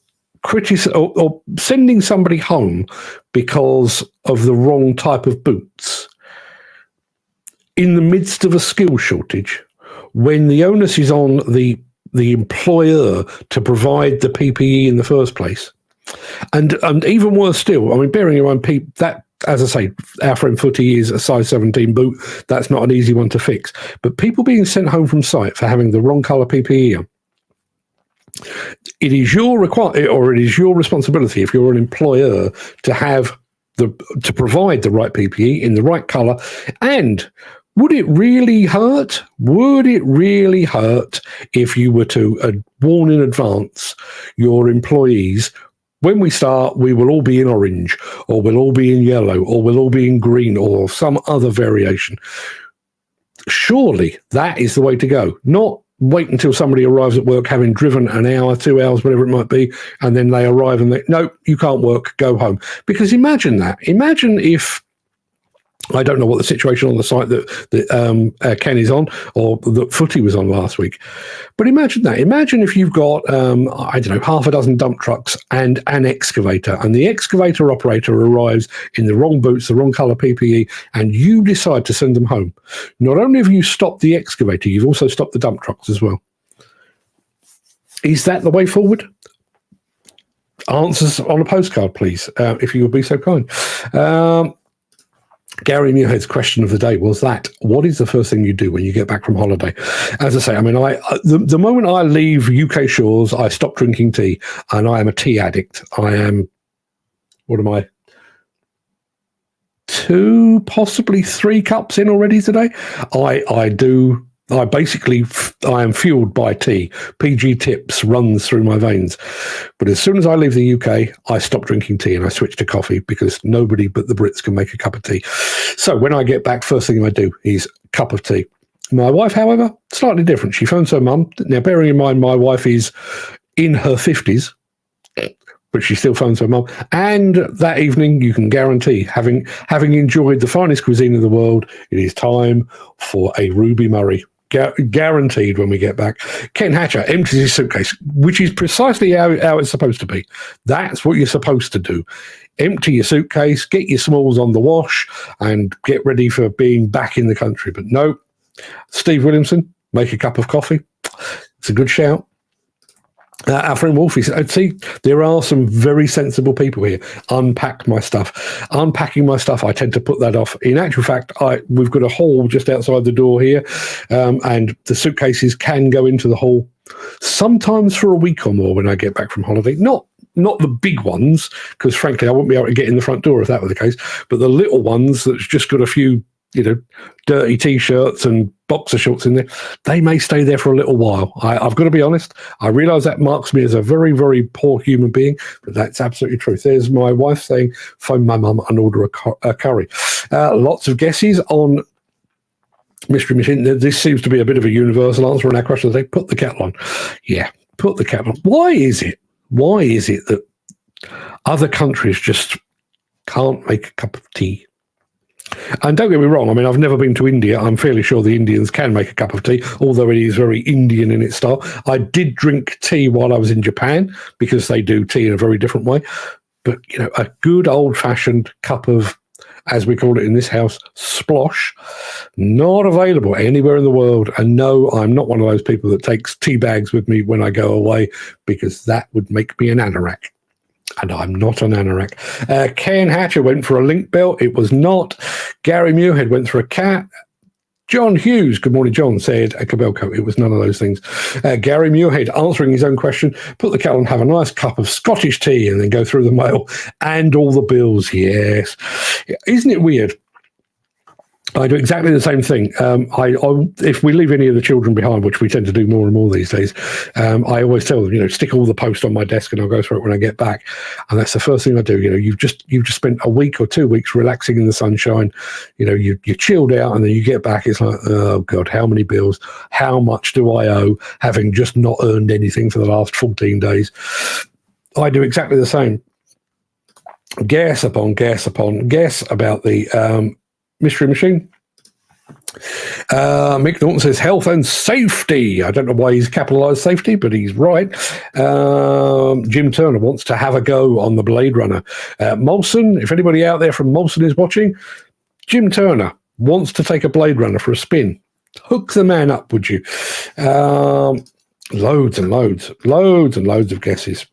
or sending somebody home because of the wrong type of boots in the midst of a skill shortage, when the onus is on the employer to provide the PPE in the first place. And even worse still, I mean, bearing in mind that, as I say, our friend Footy is a size 17 boot. That's not an easy one to fix. But people being sent home from site for having the wrong colour PPE on, it is your responsibility, if you're an employer, to provide the right PPE in the right colour. And would it really hurt? Would it really hurt if you were to warn in advance your employees, when we start, we will all be in orange, or we'll all be in yellow, or we'll all be in green, or some other variation? Surely that is the way to go. Not wait until somebody arrives at work having driven an hour, 2 hours, whatever it might be, and then they arrive and no, you can't work, go home. Because imagine that. Imagine if, I don't know what the situation on the site that Ken is on, or that Footy was on last week, but imagine that. Imagine if you've got, half a dozen dump trucks and an excavator, and the excavator operator arrives in the wrong boots, the wrong colour PPE, and you decide to send them home. Not only have you stopped the excavator, you've also stopped the dump trucks as well. Is that the way forward? Answers on a postcard, please, if you would be so kind. Gary Muirhead's question of the day was that: what is the first thing you do when you get back from holiday? As I say, I mean, the moment I leave UK shores, I stop drinking tea, and I am a tea addict. I am, what am I? 2, possibly 3 cups in already today. I am fueled by tea. PG Tips runs through my veins. But as soon as I leave the UK, I stop drinking tea and I switch to coffee because nobody but the Brits can make a cup of tea. So when I get back, first thing I do is a cup of tea. My wife, however, slightly different. She phones her mum. Now, bearing in mind, my wife is in her 50s, but she still phones her mum. And that evening, you can guarantee, having enjoyed the finest cuisine of the world, it is time for a Ruby Murray. Guaranteed when we get back. Ken Hatcher empties his suitcase, which is precisely how it's supposed to be. That's what you're supposed to do. Empty your suitcase, get your smalls on the wash, and get ready for being back in the country. But no, Steve Williamson, make a cup of coffee. It's a good shout. Our friend Wolfie said, see, there are some very sensible people here. Unpacking my stuff, I tend to put that off. In actual fact, we've got a hall just outside the door here, and the suitcases can go into the hall sometimes for a week or more when I get back from holiday. Not the big ones, because frankly, I wouldn't be able to get in the front door if that were the case, but the little ones that's just got a few, dirty T-shirts and boxer shorts in there, they may stay there for a little while. I've got to be honest. I realise that marks me as a very, very poor human being, but that's absolutely true. There's my wife saying, phone my mum and order a curry. Lots of guesses on Mystery Machine. This seems to be a bit of a universal answer on our question. They put the kettle on. Yeah, put the kettle on. Why is it that other countries just can't make a cup of tea? And don't get me wrong, I mean, I've never been to India. I'm fairly sure the Indians can make a cup of tea, although it is very Indian in its style. I did drink tea while I was in Japan because they do tea in a very different way. But, a good old-fashioned cup of, as we call it in this house, splosh, not available anywhere in the world. And no, I'm not one of those people that takes tea bags with me when I go away, because that would make me an anorak. And I'm not an anorak. Ken Hatcher went for a link belt. It was not. Gary Muirhead went for a cat. John Hughes, good morning, John, said a Kobelco. It was none of those things. Gary Muirhead, answering his own question, put the kettle on, have a nice cup of Scottish tea, and then go through the mail and all the bills. Yes. Isn't it weird? I do exactly the same thing. If we leave any of the children behind, which we tend to do more and more these days, I always tell them, stick all the post on my desk and I'll go through it when I get back. And that's the first thing I do. You've just spent a week or 2 weeks relaxing in the sunshine. You chilled out, and then you get back. It's like, oh God, how many bills? How much do I owe, having just not earned anything for the last 14 days? I do exactly the same. Guess upon guess about the Mystery Machine. Mick Norton says health and safety. I don't know why he's capitalised safety, but he's right. Jim Turner wants to have a go on the Blade Runner. Molson, if anybody out there from Molson is watching, Jim Turner wants to take a Blade Runner for a spin. Hook the man up, would you? Loads and loads of guesses.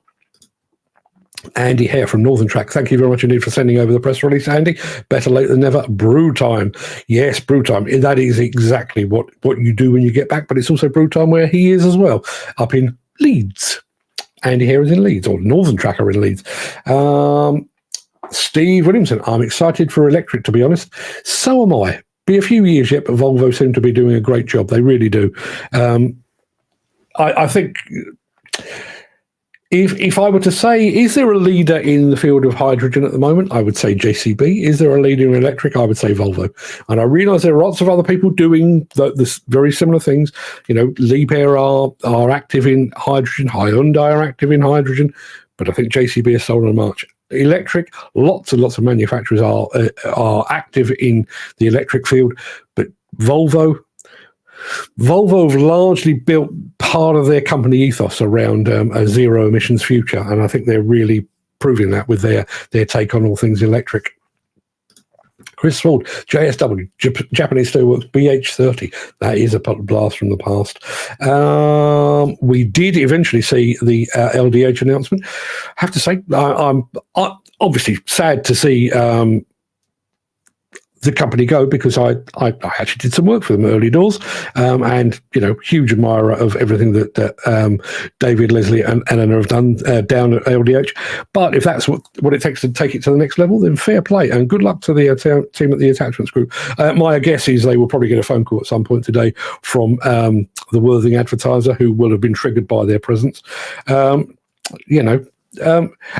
Andy Hare from Northern Track, thank you very much indeed for sending over the press release, Andy. Better late than never. Brew time. Yes, brew time. That is exactly what you do when you get back, but it's also brew time where he is as well, up in Leeds. Andy Hare is in Leeds, or Northern Track are in Leeds. Steve Williamson, I'm excited for electric, to be honest. So am I. Be a few years yet, but Volvo seem to be doing a great job. They really do. I think... If I were to say, is there a leader in the field of hydrogen at the moment? I would say JCB. Is there a leader in electric? I would say Volvo. And I realise there are lots of other people doing this very similar things. Liebherr are active in hydrogen. Hyundai are active in hydrogen. But I think JCB has stolen a march. Electric, lots and lots of manufacturers are active in the electric field. But Volvo have largely built part of their company ethos around a zero emissions future, and I think they're really proving that with their take on all things electric. Chris Ford, JSW, Japanese Steelworks, BH30. That is a blast from the past. We did eventually see the LDH announcement. I have to say, I'm obviously sad to see the company go because I actually did some work for them early doors, and huge admirer of everything that David, Leslie, and Eleanor have done down at LDH. But if that's what it takes to take it to the next level, then fair play and good luck to the team at the Attachments Group. My guess is they will probably get a phone call at some point today from the Worthing advertiser, who will have been triggered by their presence. In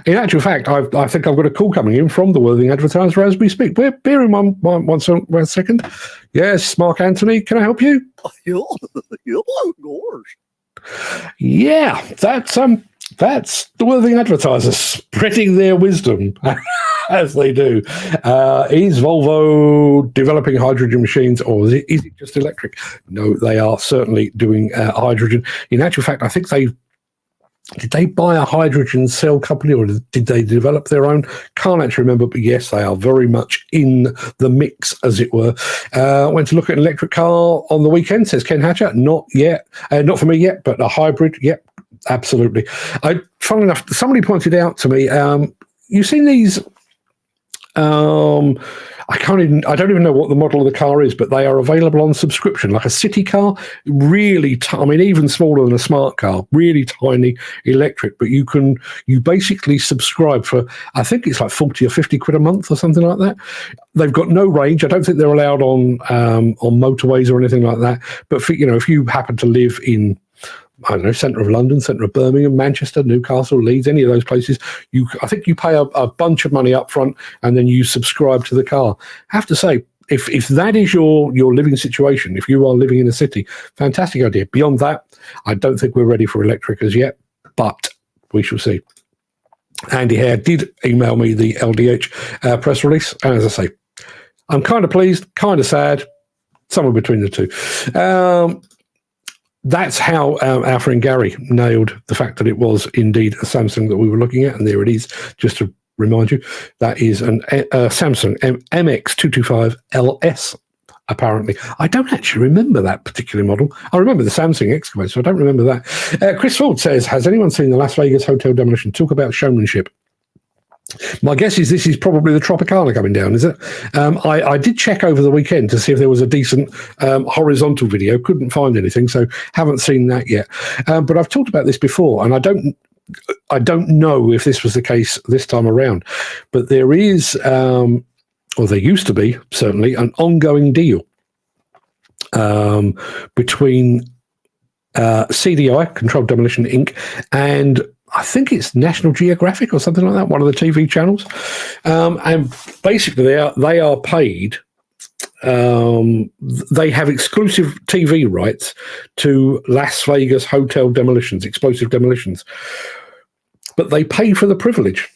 actual fact, I think I've got a call coming in from the Worthing advertiser as we speak. Bear in mind one second. Yes, Mark Anthony, can I help you? Yeah, that's the Worthing advertiser spreading their wisdom as they do. Is Volvo developing hydrogen machines, or is it just electric? No, they are certainly doing hydrogen. In actual fact, I think did they buy a hydrogen cell company, or did they develop their own? Can't actually remember, but yes, they are very much in the mix, as it were. Went to look at an electric car on the weekend, says Ken Hatcher. Not yet. Not for me yet, but a hybrid, yep, absolutely. Funnily enough, somebody pointed out to me, you've seen these... I don't even know what the model of the car is, but they are available on subscription, like a city car, really, even smaller than a smart car, really tiny electric, but you basically subscribe for, I think it's like 40 or 50 quid a month or something like that. They've got no range. I don't think they're allowed on motorways or anything like that. But for, if you happen to live in, I don't know, centre of London, centre of Birmingham, Manchester, Newcastle, Leeds, any of those places, I think you pay a bunch of money up front and then you subscribe to the car. I have to say, if that is your living situation, if you are living in a city, fantastic idea. Beyond that, I don't think we're ready for electric as yet, but we shall see. Andy Hare did email me the LDH press release, and as I say, I'm kind of pleased, kind of sad, somewhere between the two. That's how our friend Gary nailed the fact that it was indeed a Samsung that we were looking at, and there it is. Just to remind you, that is a Samsung MX225 LS, apparently. I don't actually remember that particular model. I remember the Samsung Excavator, so I don't remember that. Chris Ford says, has anyone seen the Las Vegas Hotel Demolition? Talk about showmanship. My guess is this is probably the Tropicana coming down, is it? I did check over the weekend to see if there was a decent horizontal video. Couldn't find anything, so haven't seen that yet. But I've talked about this before, and I don't know if this was the case this time around. But there is, or there used to be, certainly, an ongoing deal between CDI, Controlled Demolition Inc., and I think it's National Geographic or something like that, one of the TV channels. And basically they are paid. They have exclusive TV rights to Las Vegas hotel demolitions, explosive demolitions. But they pay for the privilege.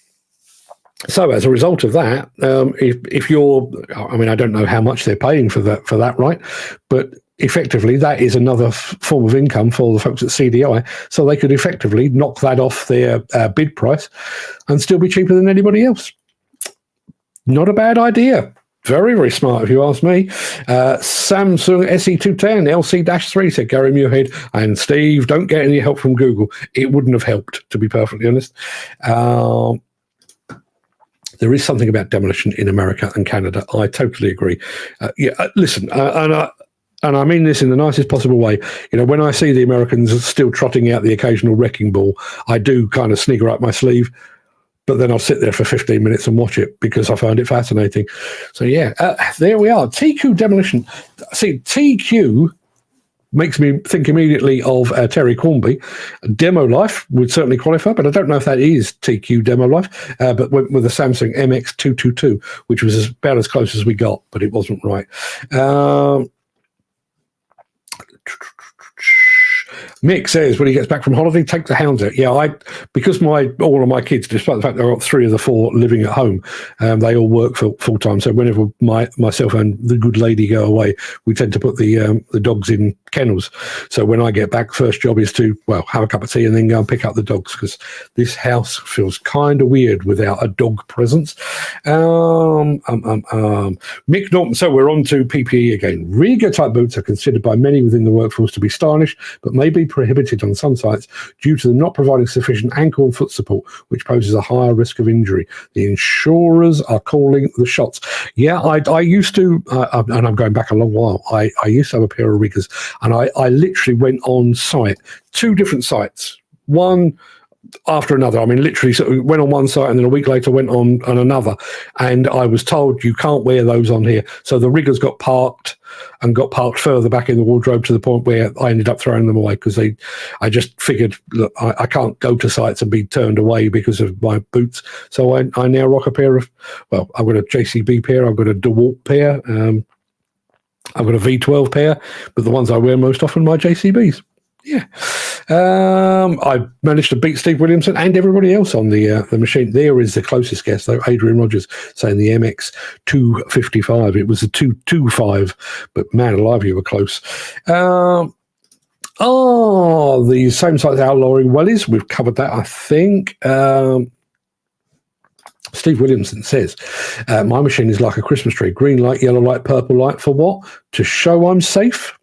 So as a result of that, if you're, I don't know how much they're paying for that right, but effectively that is another form of income for the folks at CDI, so they could effectively knock that off their bid price and still be cheaper than anybody else. Not a bad idea. Very, very smart, if you ask me. Samsung SE210 LC-3, said Gary Muirhead. And Steve, don't get any help from Google. It wouldn't have helped, to be perfectly honest. There is something about demolition in America and Canada. I totally agree. Listen, and I mean this in the nicest possible way. When I see the Americans still trotting out the occasional wrecking ball, I do kind of snigger up my sleeve, but then I'll sit there for 15 minutes and watch it because I find it fascinating. So yeah, there we are. TQ Demolition. See, TQ makes me think immediately of Terry Cornby. Demo Life would certainly qualify, but I don't know if that is TQ Demo Life, but went with the Samsung MX222, which was about as close as we got, but it wasn't right. Mick says when he gets back from holiday, take the hounds out. Yeah, because all of my kids, despite the fact that I've got 3 of the 4 living at home, they all work full time. So whenever myself and the good lady go away, we tend to put the dogs in kennels. So when I get back, first job is to have a cup of tea and then go and pick up the dogs, because this house feels kind of weird without a dog presence. Mick Norton. So we're on to PPE again. Riga type boots are considered by many within the workforce to be stylish, but may be prohibited on some sites due to them not providing sufficient ankle and foot support, which poses a higher risk of injury. The insurers are calling the shots. Yeah, I used to, and I'm going back a long while, I used to have a pair of riggers, and I literally went on site, 2 different sites, one after another. I mean, literally went on one site and then a week later went on another, and I was told you can't wear those on here. So the riggers got parked further back in the wardrobe to the point where I ended up throwing them away because I just figured, look, I can't go to sites and be turned away because of my boots. So I now rock a pair of, well, I've got a JCB pair, I've got a DeWalt pair, I've got a V12 pair, but the ones I wear most often are my JCBs. Yeah. I managed to beat Steve Williamson and everybody else on the machine. There is the closest guest, though, Adrian Rogers, saying the MX 255. It was a 225, but man alive, you were close. The same site as our lorry wellies. We've covered that, I think. Steve Williamson says, my machine is like a Christmas tree. Green light, yellow light, purple light. For what? To show I'm safe.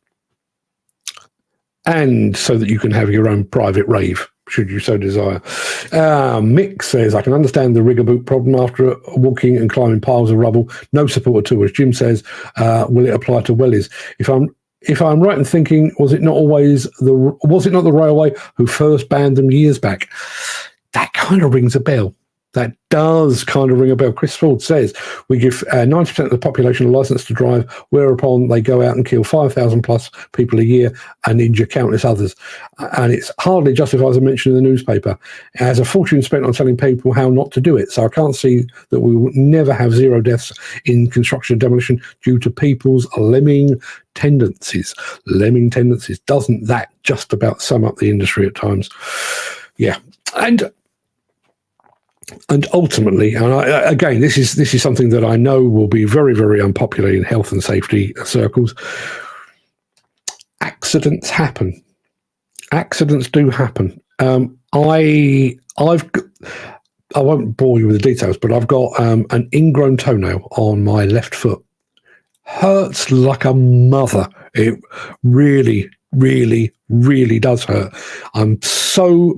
And so that you can have your own private rave, should you so desire. Mick says, I can understand the rigger boot problem after walking and climbing piles of rubble. No support at all. As Jim says, will it apply to wellies? If I'm right in thinking, was it not the railway who first banned them years back? That kind of rings a bell. That does kind of ring a bell. Chris Ford says, we give 90% of the population a license to drive, whereupon they go out and kill 5,000 plus people a year and injure countless others. And it's hardly justified as I mentioned in the newspaper. It has a fortune spent on telling people how not to do it. So I can't see that we will never have 0 deaths in construction and demolition due to people's lemming tendencies. Lemming tendencies. Doesn't that just about sum up the industry at times? Yeah. And ultimately, and again, this is something that I know will be very, very unpopular in health and safety circles. Accidents happen. Accidents do happen. I won't bore you with the details, but I've got an ingrown toenail on my left foot. Hurts like a mother. It really, really, really does hurt. I'm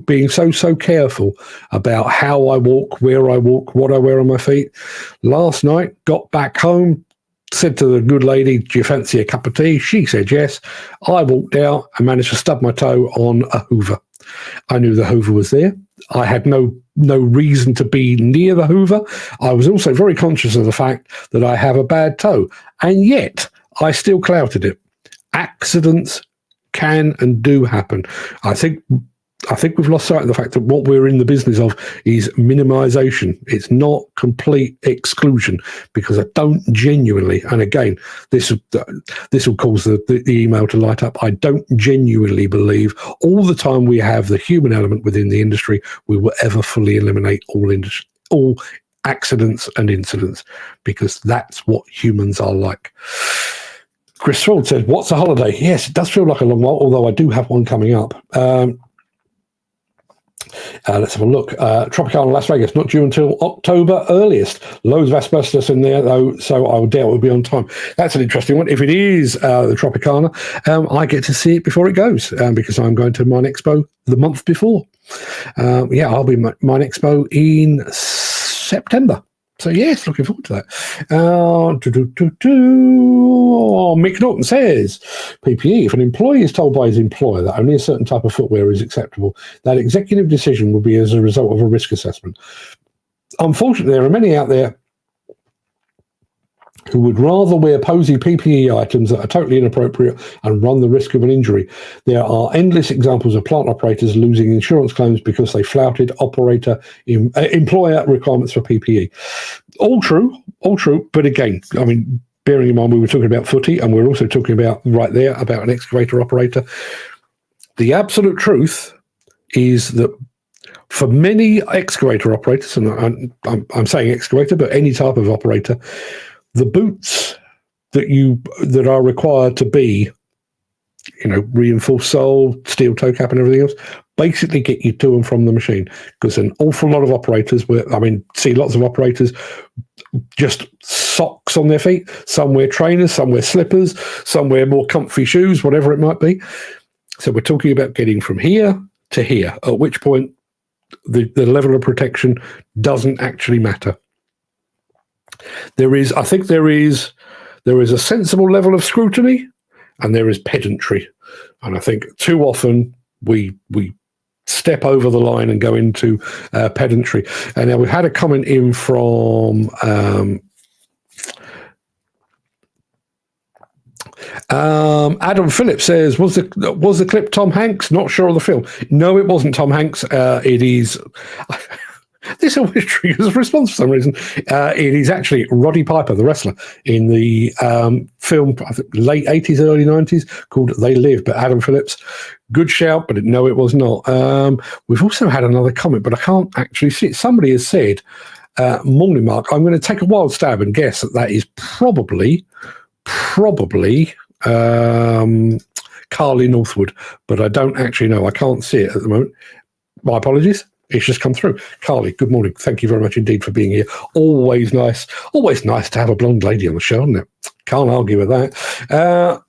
being so careful about how I walk, where I walk, what I wear on my feet. Last night, got back home, said to the good lady, do you fancy a cup of tea? She said yes. I walked out and managed to stub my toe on a Hoover. I knew the Hoover was there. I had no reason to be near the Hoover. I was also very conscious of the fact that I have a bad toe, and yet I still clouted it. Accidents can and do happen. I think we've lost sight of the fact that what we're in the business of is minimization. It's not complete exclusion, because I don't genuinely, and again, this will cause the email to light up. I don't genuinely believe all the time we have the human element within the industry, we will ever fully eliminate all accidents and incidents, because that's what humans are like. Chris Ford said, what's a holiday? Yes, it does feel like a long while, although I do have one coming up. Let's have a look. Tropicana Las Vegas, not due until October earliest. Loads of asbestos in there, though, so I would doubt it will be on time. That's an interesting one. If it is the Tropicana, I get to see it before it goes, because I'm going to Mine Expo the month before. I'll be Mine Expo in September. So, yes, looking forward to that. Mick Norton says, PPE, if an employee is told by his employer that only a certain type of footwear is acceptable, that executive decision will be as a result of a risk assessment. Unfortunately, there are many out there who would rather wear posy PPE items that are totally inappropriate and run the risk of an injury. There are endless examples of plant operators losing insurance claims because they flouted employer requirements for PPE. All true. But again, I mean, bearing in mind we were talking about footy, and we're also talking about right there about an excavator operator. The truth is that for many excavator operators, and I'm saying excavator, but any type of operator, the boots that are required to be, reinforced sole, steel toe cap, and everything else, basically get you to and from the machine. Because an awful lot of operators, see lots of operators just socks on their feet. Some wear trainers, some wear slippers, some wear more comfy shoes, whatever it might be. So we're talking about getting from here to here, at which point the level of protection doesn't actually matter. I think there is a sensible level of scrutiny, and there is pedantry. And I think too often we step over the line and go into pedantry. And now we've had a comment in from Adam Phillips says, was the clip Tom Hanks? Not sure of the film. No, it wasn't Tom Hanks. It is. This always triggers a response for some reason. It is actually Roddy Piper, the wrestler, in the film, I think, late 80s, early 90s, called They Live. But Adam Phillips, good shout, but no, it was not. We've also had another comment, but I can't actually see it. Somebody has said, morning, Mark, I'm going to take a wild stab and guess that is probably Carly Northwood, but I don't actually know. I can't see it at the moment. My apologies. It's just come through. Carly, good morning. Thank you very much indeed for being here. Always nice to have a blonde lady on the show, isn't it? Can't argue with that.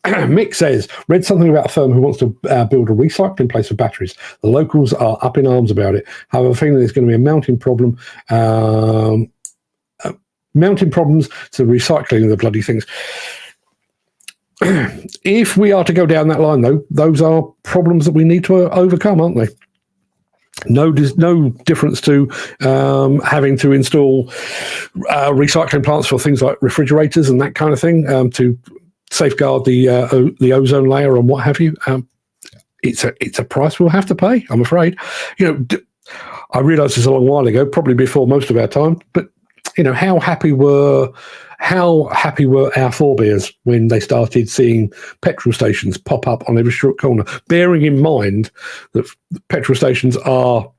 Mick says, read something about a firm who wants to build a recycling place for batteries. The locals are up in arms about it. I have a feeling there's going to be a mounting problem. Mounting problems to recycling of the bloody things. If we are to go down that line, though, those are problems that we need to overcome, aren't they? No difference to having to install recycling plants for things like refrigerators and that kind of thing to safeguard the ozone layer and what have you. It's a price we'll have to pay, I'm afraid. I realised this a long while ago, probably before most of our time, but how happy were our forebears when they started seeing petrol stations pop up on every street corner, bearing in mind that petrol stations are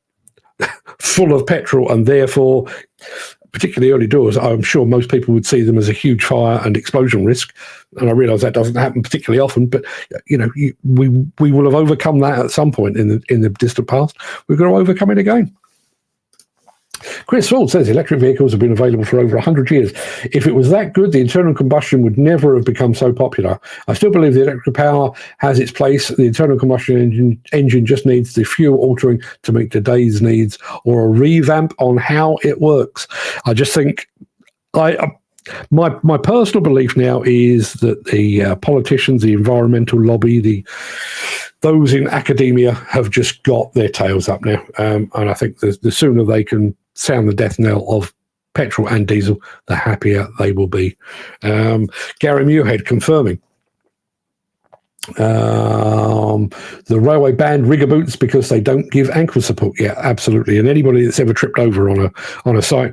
full of petrol and therefore, particularly early doors, I'm sure most people would see them as a huge fire and explosion risk. And I realise that doesn't happen particularly often, but we will have overcome that at some point in the distant past. We're going to overcome it again. Chris Ford says electric vehicles have been available for over 100 years. If it was that good, the internal combustion would never have become so popular. I still believe the electric power has its place. The internal combustion engine just needs the fuel altering to meet today's needs, or a revamp on how it works. I just think my personal belief now is that the politicians, the environmental lobby, those in academia have just got their tails up now. And I think the sooner they can sound the death knell of petrol and diesel, the happier they will be. Gary Muirhead confirming. The railway banned rigger boots because they don't give ankle support. Yeah, absolutely. And anybody that's ever tripped over on a site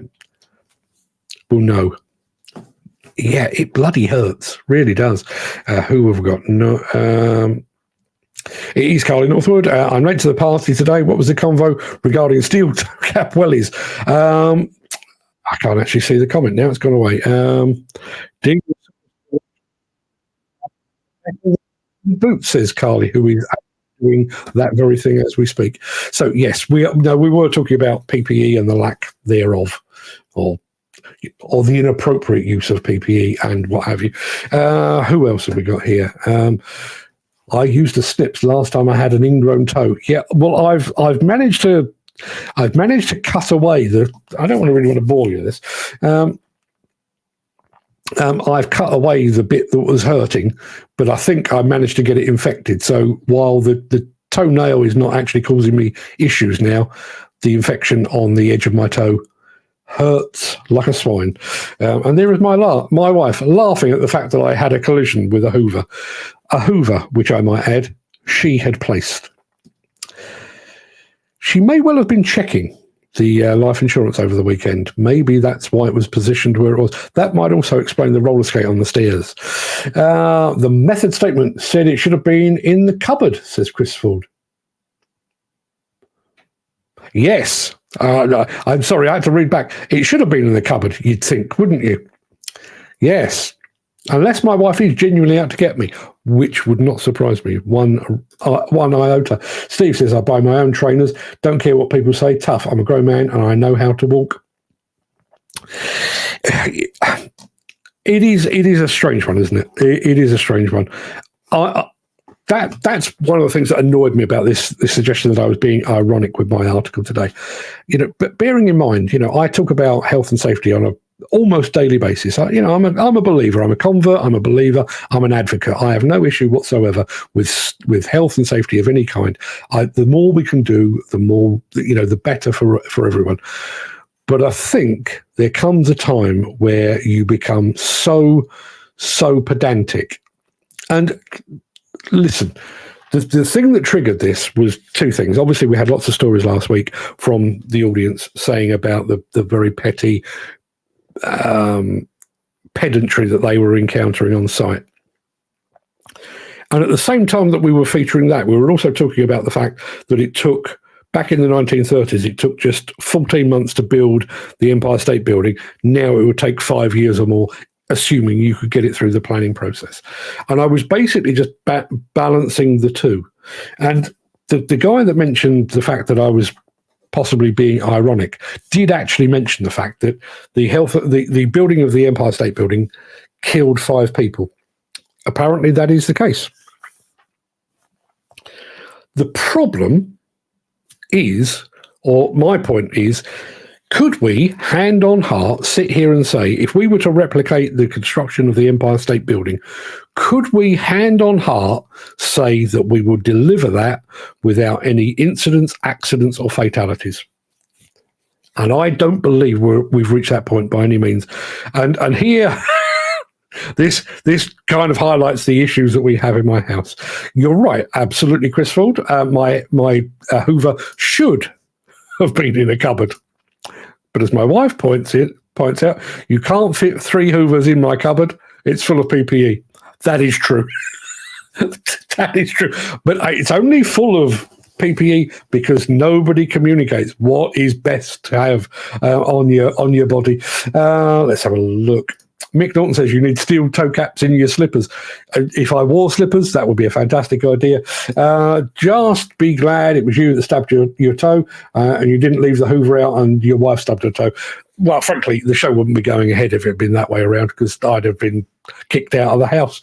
will know. Yeah, it bloody hurts. Really does. Who have we got? No. It is Carly Northwood. I'm late to the party today. What was the convo regarding steel cap wellies? I can't actually see the comment now. It's gone away. Boots, says Carly, who is doing that very thing as we speak. So yes, we were talking about PPE and the lack thereof, or the inappropriate use of PPE and what have you. Who else have we got here? I used the snips last time I had an ingrown toe. Yeah, well, I've managed to cut away I don't really want to bore you with this. I've cut away the bit that was hurting, but I think I managed to get it infected. So while the toenail is not actually causing me issues now, the infection on the edge of my toe hurts like a swine. And there is my wife laughing at the fact that I had a collision with a Hoover. A Hoover, which I might add, she had placed. She may well have been checking the life insurance over the weekend. Maybe that's why it was positioned where it was. That might also explain the roller skate on the stairs. The method statement said it should have been in the cupboard, says Chris Ford. Yes. I'm sorry, I had to read back. It should have been in the cupboard, you'd think, wouldn't you? Yes. Unless my wife is genuinely out to get me, which would not surprise me. One iota. Steve says, I buy my own trainers. Don't care what people say. Tough. I'm a grown man and I know how to walk. It is a strange one, isn't it? It is a strange one. that's one of the things that annoyed me about this suggestion that I was being ironic with my article today. But bearing in mind, I talk about health and safety on a almost daily basis. I'm a believer. I'm a convert. I'm a believer. I'm an advocate. I have no issue whatsoever with health and safety of any kind. The more we can do, the more the better for everyone. But I think there comes a time where you become so pedantic. And listen, the thing that triggered this was two things. Obviously, we had lots of stories last week from the audience saying about the very petty pedantry that they were encountering on site. And at the same time that we were featuring that, we were also talking about the fact that it took, back in the 1930s, it took just 14 months to build the Empire State Building. Now it would take 5 years or more, assuming you could get it through the planning process. And I was basically just balancing the two. And the guy that mentioned the fact that I was possibly being ironic did actually mention the fact that the building of the Empire State Building killed 5 people. Apparently that is the case. The problem is, or my point is, could we, hand on heart, sit here and say, if we were to replicate the construction of the Empire State Building, could we, hand on heart, say that we would deliver that without any incidents, accidents, or fatalities? And I don't believe we've reached that point by any means. And here, this kind of highlights the issues that we have in my house. You're right, absolutely, Chris Ford. My Hoover should have been in a cupboard. But as my wife points out, you can't fit 3 Hoovers in my cupboard. It's full of PPE. That is true. That is true. But it's only full of PPE because nobody communicates what is best to have on your body. Let's have a look. Mick Norton says you need steel toe caps in your slippers. If I wore slippers, that would be a fantastic idea. Just be glad it was you that stabbed your toe and you didn't leave the Hoover out and your wife stubbed her toe. Well, frankly, the show wouldn't be going ahead if it had been that way around because I'd have been kicked out of the house.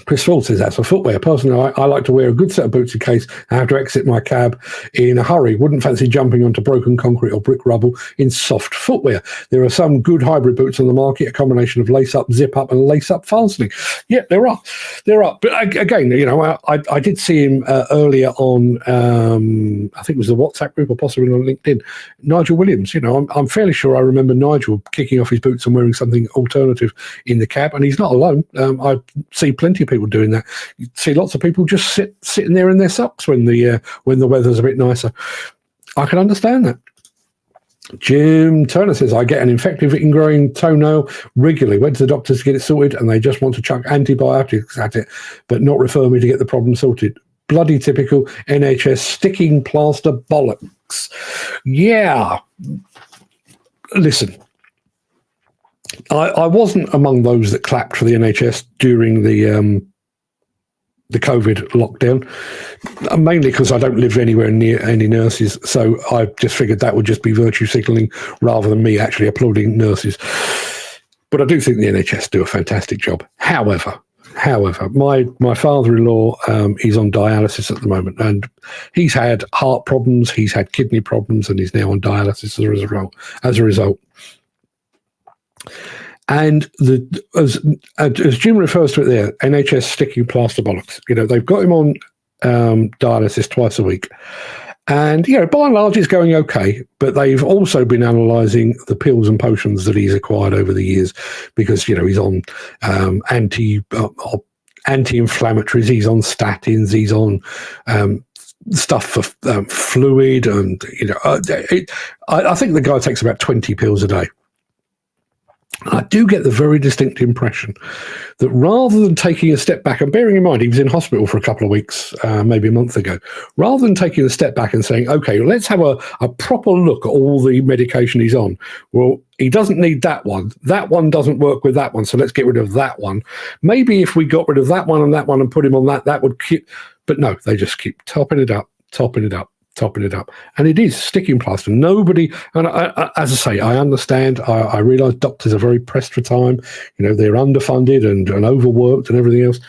Chris Ford says that's for footwear. Personally, I like to wear a good set of boots in case I have to exit my cab in a hurry. Wouldn't fancy jumping onto broken concrete or brick rubble in soft footwear. There are some good hybrid boots on the market, a combination of lace-up, zip-up, and lace-up fastening. Yeah, there are. But again, I did see him earlier on, I think it was the WhatsApp group or possibly on LinkedIn, Nigel Williams. I'm fairly sure I remember Nigel kicking off his boots and wearing something alternative in the cab, and he's not alone. I see plenty of people doing that. You see lots of people just sitting there in their socks when the weather's a bit nicer. I can understand that. Jim Turner says, I get an infective ingrowing toenail regularly. Went to the doctors to get it sorted and they just want to chuck antibiotics at it but not refer me to get the problem sorted. Bloody typical NHS sticking plaster bollocks. Yeah. Listen, I wasn't among those that clapped for the NHS during the COVID lockdown, mainly because I don't live anywhere near any nurses. So I just figured that would just be virtue signalling rather than me actually applauding nurses. But I do think the NHS do a fantastic job. However, my father-in-law is on dialysis at the moment, and he's had heart problems, he's had kidney problems, and he's now on dialysis as a result. And as Jim refers to it there, NHS sticking plaster bollocks. They've got him on dialysis twice a week. And, by and large, it's going okay. But they've also been analysing the pills and potions that he's acquired over the years because, he's on anti-inflammatories, he's on statins, he's on stuff for fluid. And, I think the guy takes about 20 pills a day. I do get the very distinct impression that rather than taking a step back, and bearing in mind he was in hospital for a couple of weeks, maybe a month ago, rather than taking a step back and saying, okay, let's have a proper look at all the medication he's on. Well, he doesn't need that one. That one doesn't work with that one, so let's get rid of that one. Maybe if we got rid of that one and put him on that would keep... But no, they just keep topping it up. And it is sticking plaster. Nobody, and as I say, I understand. I realise doctors are very pressed for time. They're underfunded and overworked and everything else.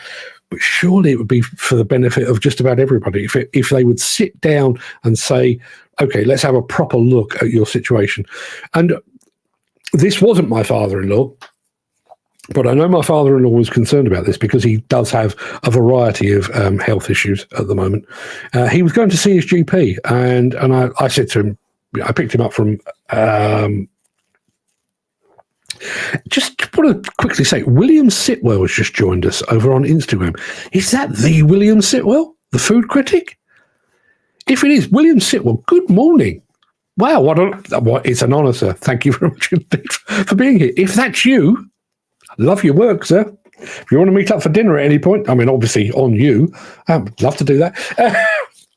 but surely it would be for the benefit of just about everybody if they would sit down and say, okay, let's have a proper look at your situation. And this wasn't my father-in-law, but I know my father-in-law was concerned about this because he does have a variety of health issues at the moment. He was going to see his GP, and I said to him, I picked him up from... just want to quickly say, William Sitwell has just joined us over on Instagram. Is that the William Sitwell, the food critic? If it is, William Sitwell, good morning. Wow, it's an honour, sir. Thank you very much for being here. If that's you, I love your work, sir. If you want to meet up for dinner at any point, I mean, obviously on you, I'd love to do that.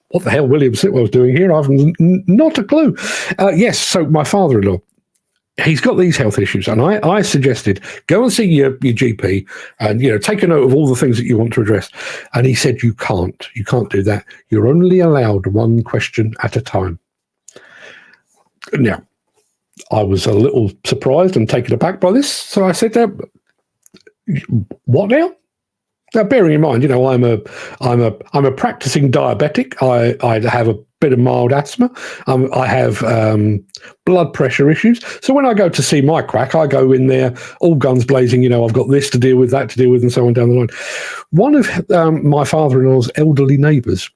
What the hell William Sitwell's doing here? I've not a clue. Yes, so my father-in-law, he's got these health issues, and I suggested go and see your GP and, you know, take a note of all the things that you want to address. And he said, you can't do that. You're only allowed one question at a time. Now, I was a little surprised and taken aback by this. So I said, what now? Now, bearing in mind, you know, I'm a practicing diabetic. I have a bit of mild asthma. I have blood pressure issues. So when I go to see my Craic, I go in there all guns blazing. You know, I've got this to deal with, that to deal with, and so on down the line. One of my father-in-law's elderly neighbours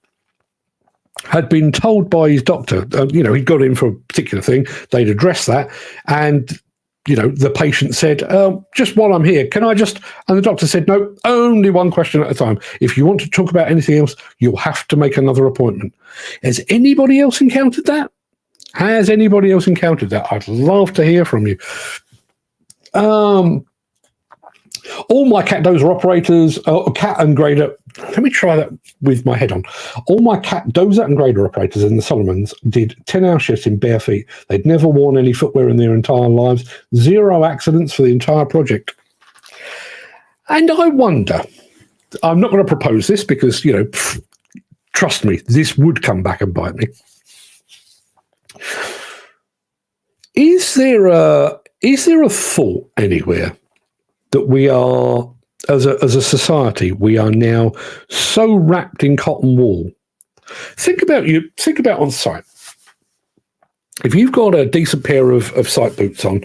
had been told by his doctor, you know, he'd got in for a particular thing. They'd addressed that, and you know, the patient said, just while I'm here, can I just... And the doctor said, no, only one question at a time. If you want to talk about anything else, you'll have to make another appointment. Has anybody else encountered that? Has anybody else encountered that? I'd love to hear from you. All my cat dozer operators, cat and grader... Let me try that with my head on. All my cat dozer and grader operators in the Solomons did 10-hour shifts in bare feet. They'd never worn any footwear in their entire lives. 0 accidents for the entire project. And I wonder, I'm not going to propose this because, you know, trust me, this would come back and bite me. Is there a thought anywhere that we are... As a society, we are now so wrapped in cotton wool. Think about on site. If you've got a decent pair of site boots on,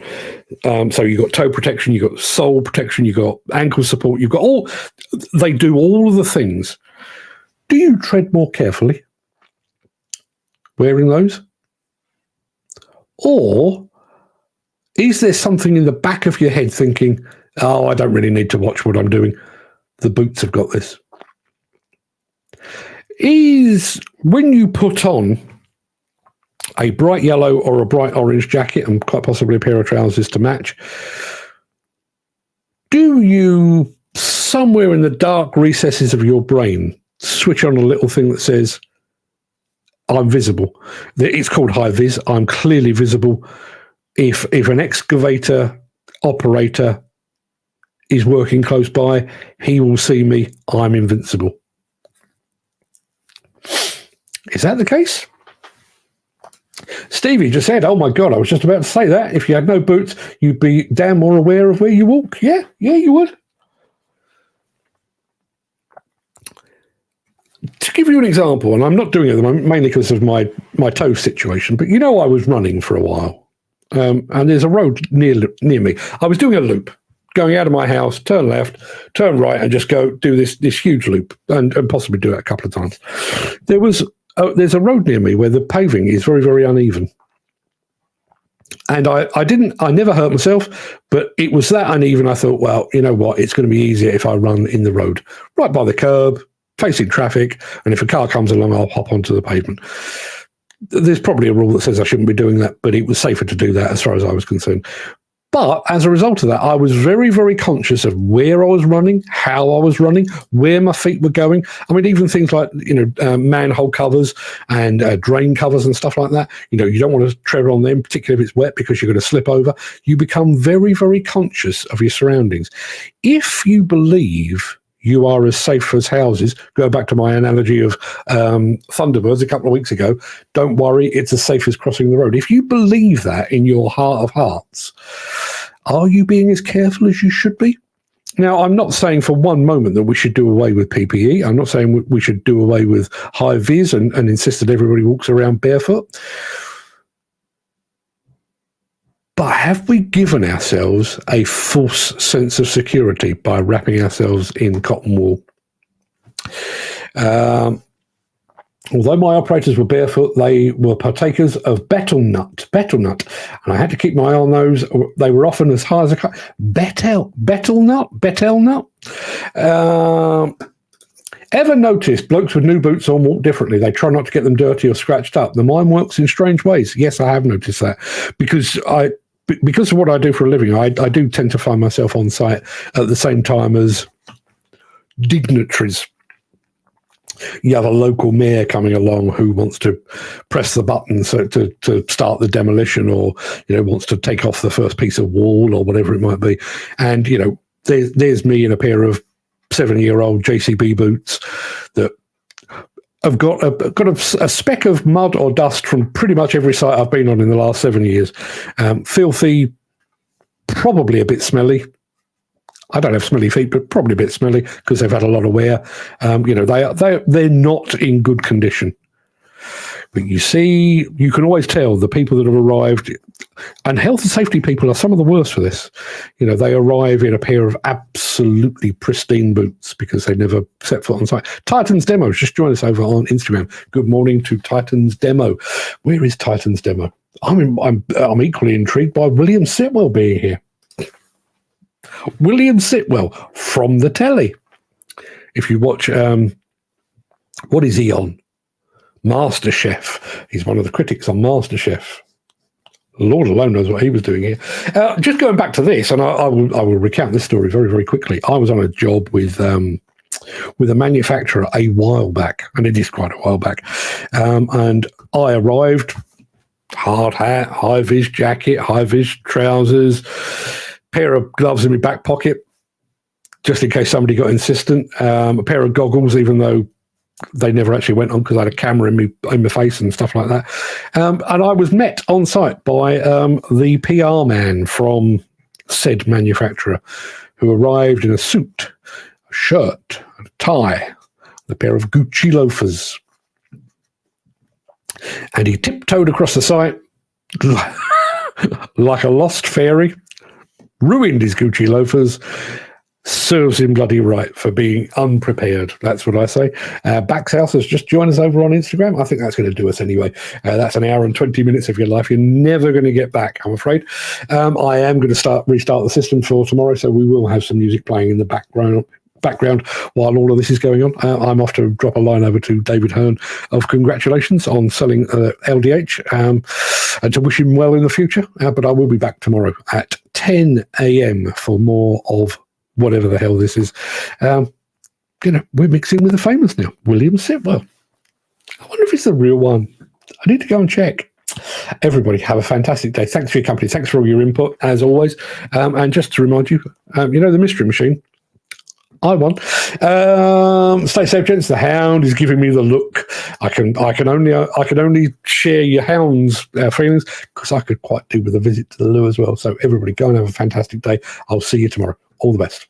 so you've got toe protection, you've got sole protection, you've got ankle support, you've got they do all of the things. Do you tread more carefully wearing those? Or is there something in the back of your head thinking, oh, I don't really need to watch what I'm doing. The boots have got this. Is when you put on a bright yellow or a bright orange jacket and quite possibly a pair of trousers to match, do you, somewhere in the dark recesses of your brain, switch on a little thing that says, I'm visible? It's called high vis. I'm clearly visible. If an excavator operator is working close by, he will see me. I'm invincible. Is that the case? Stevie just said, oh my God, I was just about to say that. If you had no boots, you'd be damn more aware of where you walk. Yeah, you would. To give you an example, and I'm not doing it at the moment, mainly because of my toe situation, but you know, I was running for a while, and there's a road near me. I was doing a loop, going out of my house, turn left, turn right, and just go do this huge loop, and possibly do it a couple of times. There's a road near me where the paving is very, very uneven. And I never hurt myself, but it was that uneven. I thought, well, you know what? It's going to be easier if I run in the road, right by the curb, facing traffic. And if a car comes along, I'll hop onto the pavement. There's probably a rule that says I shouldn't be doing that, but it was safer to do that as far as I was concerned. But as a result of that, I was very, very conscious of where I was running, how I was running, where my feet were going. I mean, even things like, manhole covers and drain covers and stuff like that. You know, you don't want to tread on them, particularly if it's wet, because you're going to slip over. You become very, very conscious of your surroundings. If you believe you are as safe as houses, go back to my analogy of Thunderbirds a couple of weeks ago, don't worry, it's as safe as crossing the road. If you believe that in your heart of hearts, are you being as careful as you should be? Now, I'm not saying for one moment that we should do away with PPE. I'm not saying we should do away with high vis and insist that everybody walks around barefoot. But have we given ourselves a false sense of security by wrapping ourselves in cotton wool? Although my operators were barefoot, they were partakers of betel nut, and I had to keep my eye on those. They were often as high as a cut. Betel nut. Ever noticed blokes with new boots on walk differently? They try not to get them dirty or scratched up. The mind works in strange ways. Yes, I have noticed that because of what I do for a living. I do tend to find myself on site at the same time as dignitaries. You have a local mayor coming along who wants to press the button to start the demolition, or wants to take off the first piece of wall or whatever it might be. And there's me in a pair of 7-year-old JCB boots that have got a speck of mud or dust from pretty much every site I've been on in the last 7 years. Filthy, probably a bit smelly. I don't have smelly feet, but probably a bit smelly because they've had a lot of wear. They're not in good condition. But you can always tell the people that have arrived, and health and safety people are some of the worst for this. They arrive in a pair of absolutely pristine boots because they never set foot on site. Titan's Demo, just join us over on Instagram. Good morning to Titan's Demo. Where is Titan's Demo? I'm equally intrigued by William Sitwell being here. William Sitwell from the telly. If you watch, what is he on? MasterChef. He's one of the critics on MasterChef. Lord alone knows what he was doing here. Just going back to this, and I will recount this story very, very quickly. I was on a job with a manufacturer a while back, and it is quite a while back. And I arrived, hard hat, high-vis jacket, high-vis trousers, pair of gloves in my back pocket, just in case somebody got insistent. A pair of goggles, even though they never actually went on because I had a camera in my face and stuff like that. And I was met on site by the PR man from said manufacturer, who arrived in a suit, a shirt, a tie, a pair of Gucci loafers. And he tiptoed across the site like a lost fairy, ruined his Gucci loafers. Serves him bloody right for being unprepared. That's what I say. Backshouse has just joined us over on Instagram. I think that's going to do us anyway. That's an hour and 20 minutes of your life you're never going to get back, I'm afraid. I am going to restart the system for tomorrow, so we will have some music playing in the background while all of this is going on. I'm off to drop a line over to David Hearn of congratulations on selling LDH and to wish him well in the future. But I will be back tomorrow at 10 a.m. for more of whatever the hell this is. We're mixing with the famous now, William Sitwell. I wonder if it's the real one. I need to go and check. Everybody, have a fantastic day. Thanks for your company. Thanks for all your input, as always. And just to remind you, the mystery machine, I won. Stay safe, gents. The hound is giving me the look. I can only share your hound's feelings because I could quite do with a visit to the loo as well. So everybody, go and have a fantastic day. I'll see you tomorrow. All the best.